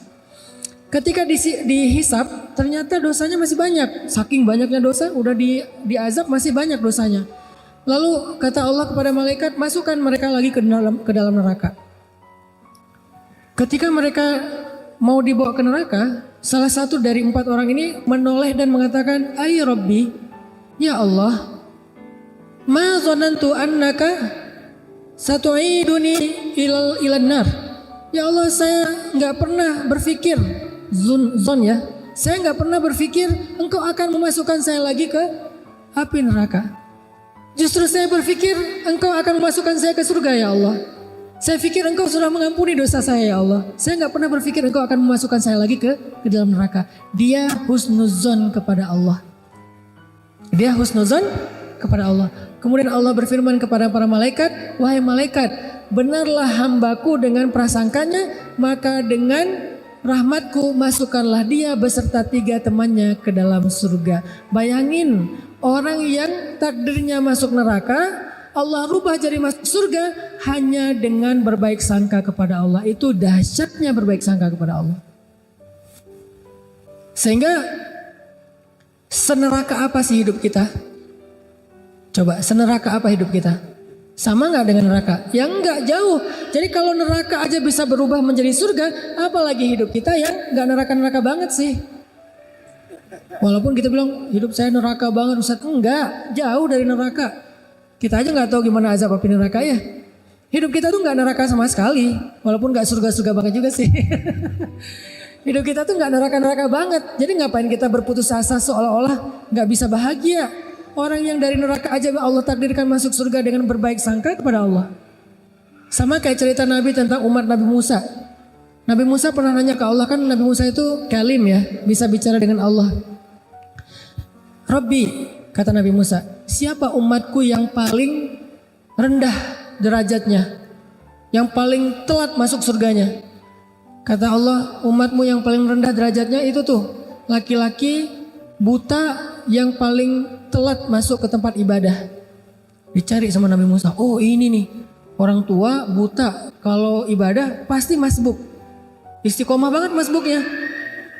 Ketika dihisap, ternyata dosanya masih banyak. Saking banyaknya dosa, udah diazab masih banyak dosanya. Lalu kata Allah kepada malaikat, masukkan mereka lagi ke dalam neraka. Ketika mereka mau dibawa ke neraka, salah satu dari 4 orang ini menoleh dan mengatakan, "Ay Rabbi, ya Allah, ma zonantu annaka satu'iduni ilan nar." Ya Allah, saya nggak pernah berpikir zon ya. Saya nggak pernah berpikir engkau akan memasukkan saya lagi ke api neraka. Justru saya berpikir engkau akan memasukkan saya ke surga ya Allah. Saya pikir engkau sudah mengampuni dosa saya ya Allah. Saya nggak pernah berpikir engkau akan memasukkan saya lagi ke dalam neraka. Dia husnuzon kepada Allah. Dia husnuzon kepada Allah. Kemudian Allah berfirman kepada para malaikat, wahai malaikat, benarlah hambaku dengan prasangkanya, maka dengan rahmatku masukkanlah dia beserta 3 temannya ke dalam surga. Bayangin, orang yang takdirnya masuk neraka, Allah rubah jadi masuk surga hanya dengan berbaik sangka kepada Allah. Itu dahsyatnya berbaik sangka kepada Allah. Sehingga seneraka apa sih hidup kita? Coba, seneraka apa hidup kita? Sama gak dengan neraka? Ya enggak, jauh. Jadi kalau neraka aja bisa berubah menjadi surga, apalagi hidup kita yang gak neraka-neraka banget sih. Walaupun kita bilang hidup saya neraka banget Ustaz, enggak, jauh dari neraka. Kita aja gak tahu gimana azab api neraka ya. Hidup kita tuh gak neraka sama sekali, walaupun gak surga-surga banget juga sih. Hidup kita tuh gak neraka-neraka banget. Jadi ngapain kita berputus asa seolah-olah gak bisa bahagia. Orang yang dari neraka aja Allah takdirkan masuk surga dengan berbaik sangka kepada Allah. Sama kayak cerita Nabi tentang umat Nabi Musa. Nabi Musa pernah nanya ke Allah, kan Nabi Musa itu kalim ya, bisa bicara dengan Allah. Rabbi, kata Nabi Musa, siapa umatku yang paling rendah derajatnya, yang paling telat masuk surganya? Kata Allah, umatmu yang paling rendah derajatnya itu tuh laki-laki buta yang paling telat masuk ke tempat ibadah. Dicari sama Nabi Musa, oh ini nih orang tua buta, kalau ibadah pasti masbuk. Istiqomah banget masbuknya,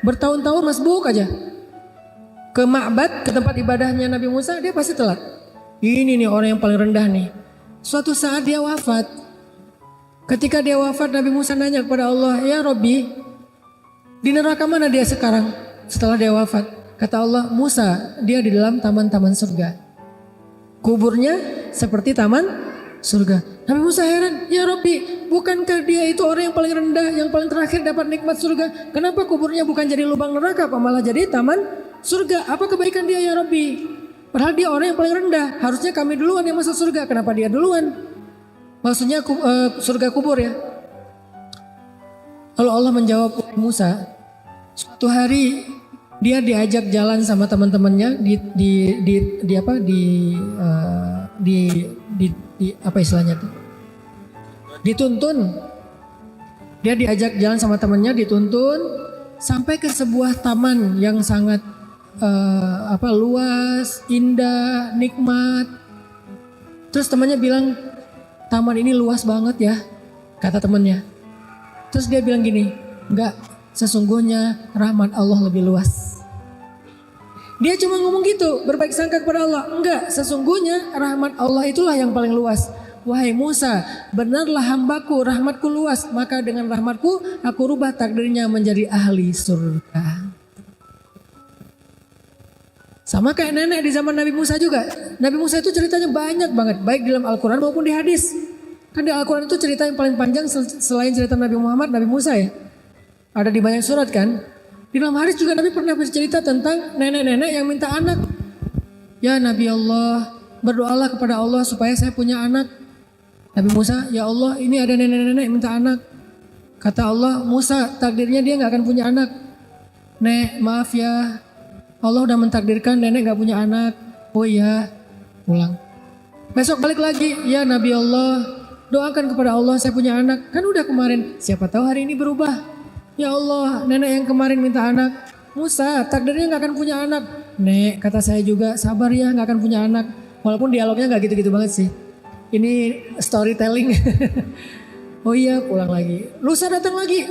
bertahun-tahun masbuk aja. Ke ma'bad, ke tempat ibadahnya Nabi Musa, dia pasti telat. Ini nih orang yang paling rendah nih. Suatu saat dia wafat. Ketika dia wafat, Nabi Musa nanya kepada Allah, ya Rabbi, di neraka mana dia sekarang setelah dia wafat? Kata Allah, Musa, dia di dalam taman-taman surga. Kuburnya seperti taman surga. Nabi Musa heran, ya Rabbi, bukankah dia itu orang yang paling rendah, yang paling terakhir dapat nikmat surga? Kenapa kuburnya bukan jadi lubang neraka, apa malah jadi taman surga? Apa kebaikan dia ya Rabbi? Padahal dia orang yang paling rendah, harusnya kami duluan yang masuk surga. Kenapa dia duluan? Maksudnya surga kubur ya. Lalu Allah menjawab Musa, suatu hari dia diajak jalan sama teman-temannya di apa istilahnya tuh? Dituntun. Dia diajak jalan sama temannya, dituntun sampai ke sebuah taman yang sangat luas, indah, nikmat. Terus temannya bilang, taman ini luas banget ya, kata temannya. Terus dia bilang gini, enggak, sesungguhnya rahmat Allah lebih luas. Dia cuma ngomong gitu, berbaik sangka kepada Allah. Enggak, sesungguhnya rahmat Allah itulah yang paling luas. Wahai Musa, benarlah hambaku, rahmatku luas, maka dengan rahmatku aku rubah takdirnya menjadi ahli surga. Sama kayak nenek di zaman Nabi Musa juga. Nabi Musa itu ceritanya banyak banget, baik dalam Al-Quran maupun di hadis. Kan di Al-Quran itu cerita yang paling panjang selain cerita Nabi Muhammad, Nabi Musa ya. Ada di banyak surat kan. Di dalam hadis juga Nabi pernah bercerita tentang nenek-nenek yang minta anak. Ya Nabi Allah, berdoalah kepada Allah supaya saya punya anak. Nabi Musa, ya Allah ini ada nenek-nenek yang minta anak. Kata Allah, Musa takdirnya dia gak akan punya anak. Nek maaf ya, Allah udah mentakdirkan nenek gak punya anak. Oh iya, pulang. Besok balik lagi, ya Nabi Allah, doakan kepada Allah saya punya anak. Kan udah kemarin, siapa tahu hari ini berubah. Ya Allah, nenek yang kemarin minta anak. Musa, takdirnya gak akan punya anak. Nek, kata saya juga, sabar ya gak akan punya anak. Walaupun dialognya gak gitu-gitu banget sih. Ini storytelling. Oh iya, pulang lagi. Lusa datang lagi.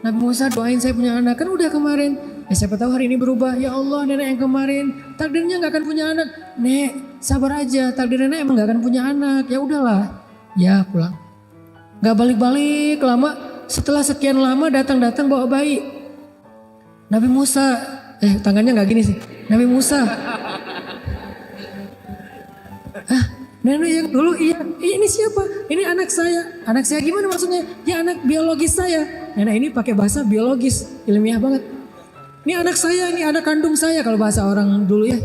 Nabi Musa doain saya punya anak. Kan udah kemarin. Siapa tahu hari ini berubah. Ya Allah, nenek yang kemarin takdirnya gak akan punya anak. Nek, sabar aja. Takdir nenek emang gak akan punya anak. Ya udahlah. Ya pulang. Gak balik-balik lama. Setelah sekian lama datang-datang bawa bayi. Nabi Musa. Tangannya gak gini sih. Nabi Musa. Nenek yang dulu iya. Ini siapa? Ini anak saya. Anak saya gimana maksudnya? Ya anak biologis saya. Nenek ini pakai bahasa biologis. Ilmiah banget. Ini anak saya, ini anak kandung saya kalau bahasa orang dulu ya.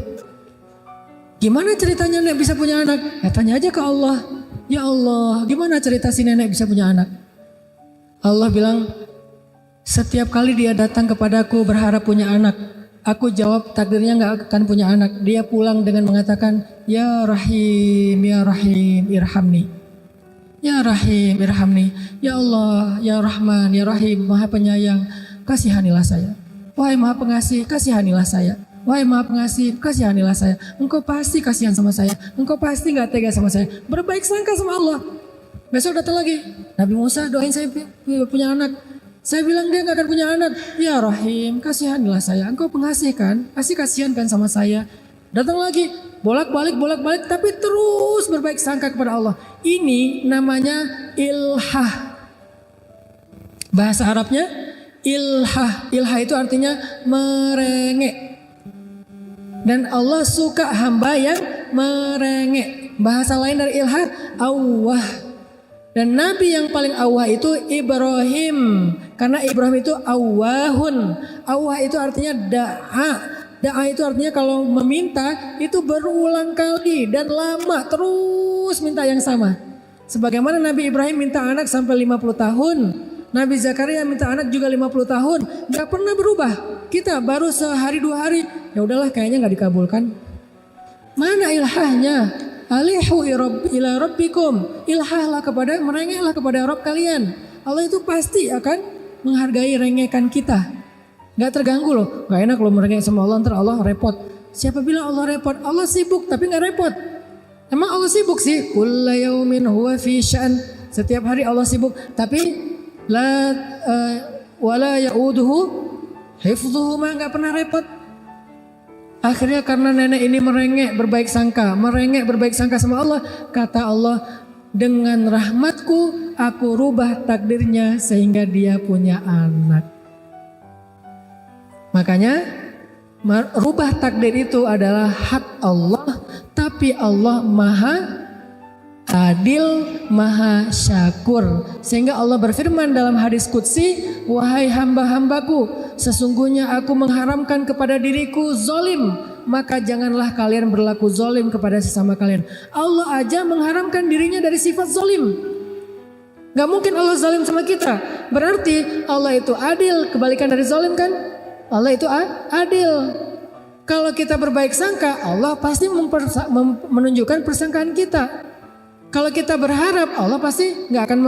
Gimana ceritanya nenek bisa punya anak? Ya tanya aja ke Allah. Ya Allah, gimana cerita si nenek bisa punya anak? Allah bilang, setiap kali dia datang kepadaku berharap punya anak, aku jawab takdirnya gak akan punya anak. Dia pulang dengan mengatakan, Ya Rahim, irhamni. Ya Rahim, irhamni. Ya Allah, Ya Rahman, Ya Rahim, Maha Penyayang, kasihanilah saya. Wahai Maha Pengasih, kasihanilah saya. Wahai Maha Pengasih, kasihanilah saya. Engkau pasti kasihan sama saya. Engkau pasti gak tega sama saya. Berbaik sangka sama Allah. Besok datang lagi. Nabi Musa doain saya punya anak. Saya bilang dia gak akan punya anak. Ya Rahim, kasihanilah saya. Engkau pengasih kan? Pasti kasihan kan sama saya. Datang lagi. Bolak-balik. Tapi terus berbaik sangka kepada Allah. Ini namanya ilhah. Bahasa Arabnya ilhah. Ilhah itu artinya merengek. Dan Allah suka hamba yang merengek. Bahasa lain dari ilhah, awwah. Dan Nabi yang paling awwah itu Ibrahim. Karena Ibrahim itu awwahun. Awwah itu artinya da'a. Da'a itu artinya kalau meminta itu berulang kali dan lama terus minta yang sama. Sebagaimana Nabi Ibrahim minta anak sampai 50 tahun. Nabi Zakaria minta anak juga 50 tahun, gak pernah berubah. Kita baru sehari 2 hari, ya udahlah kayaknya gak dikabulkan. Mana ilhahnya? Alihu ila rabbikum. Ilhahlah kepada, merengeklah kepada Rabb kalian. Allah itu pasti akan menghargai rengekan kita. Gak terganggu loh, gak enak loh merengek sama Allah, ntar Allah repot. Siapa bilang Allah repot? Allah sibuk tapi gak repot. Emang Allah sibuk sih? Kulla yaumin huwa fi sya'an. Setiap hari Allah sibuk, tapi wala ya'uduhu hifdhuhu, mah gak pernah repot. Akhirnya karena nenek ini merengek berbaik sangka sama Allah, kata Allah, dengan rahmatku aku rubah takdirnya sehingga dia punya anak. Makanya rubah takdir itu adalah hak Allah, tapi Allah maha adil, maha syakur. Sehingga Allah berfirman dalam hadis qudsi, wahai hamba-hambaku, sesungguhnya aku mengharamkan kepada diriku zolim, maka janganlah kalian berlaku zolim kepada sesama kalian. Allah aja mengharamkan dirinya dari sifat zolim. Gak mungkin Allah zalim sama kita. Berarti Allah itu adil, kebalikan dari zolim kan? Allah itu adil. Kalau kita berbaik sangka, Allah pasti menunjukkan persangkaan kita. Kalau kita berharap, Allah pasti gak akan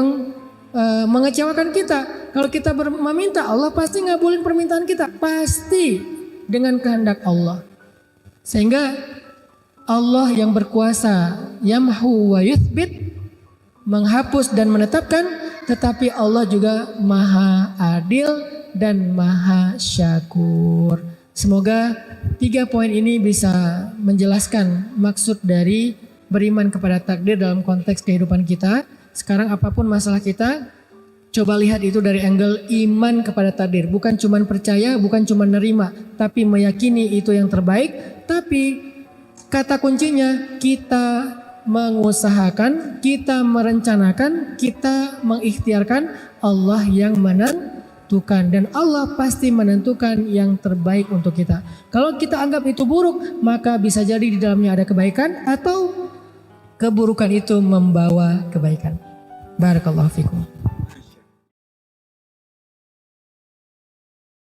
mengecewakan kita. Kalau kita meminta, Allah pasti ngabulin permintaan kita. Pasti dengan kehendak Allah. Sehingga Allah yang berkuasa, yamhu wa yuthbit, menghapus dan menetapkan. Tetapi Allah juga maha adil dan maha syakur. Semoga 3 poin ini bisa menjelaskan maksud dari beriman kepada takdir dalam konteks kehidupan kita. Sekarang apapun masalah kita, coba lihat itu dari angle iman kepada takdir. Bukan cuma percaya, bukan cuma nerima, tapi meyakini itu yang terbaik. Tapi kata kuncinya kita mengusahakan, kita merencanakan, kita mengikhtiarkan, Allah yang menentukan, dan Allah pasti menentukan yang terbaik untuk kita. Kalau kita anggap itu buruk, maka bisa jadi di dalamnya ada kebaikan atau keburukan itu membawa kebaikan. Barakallahu fikum.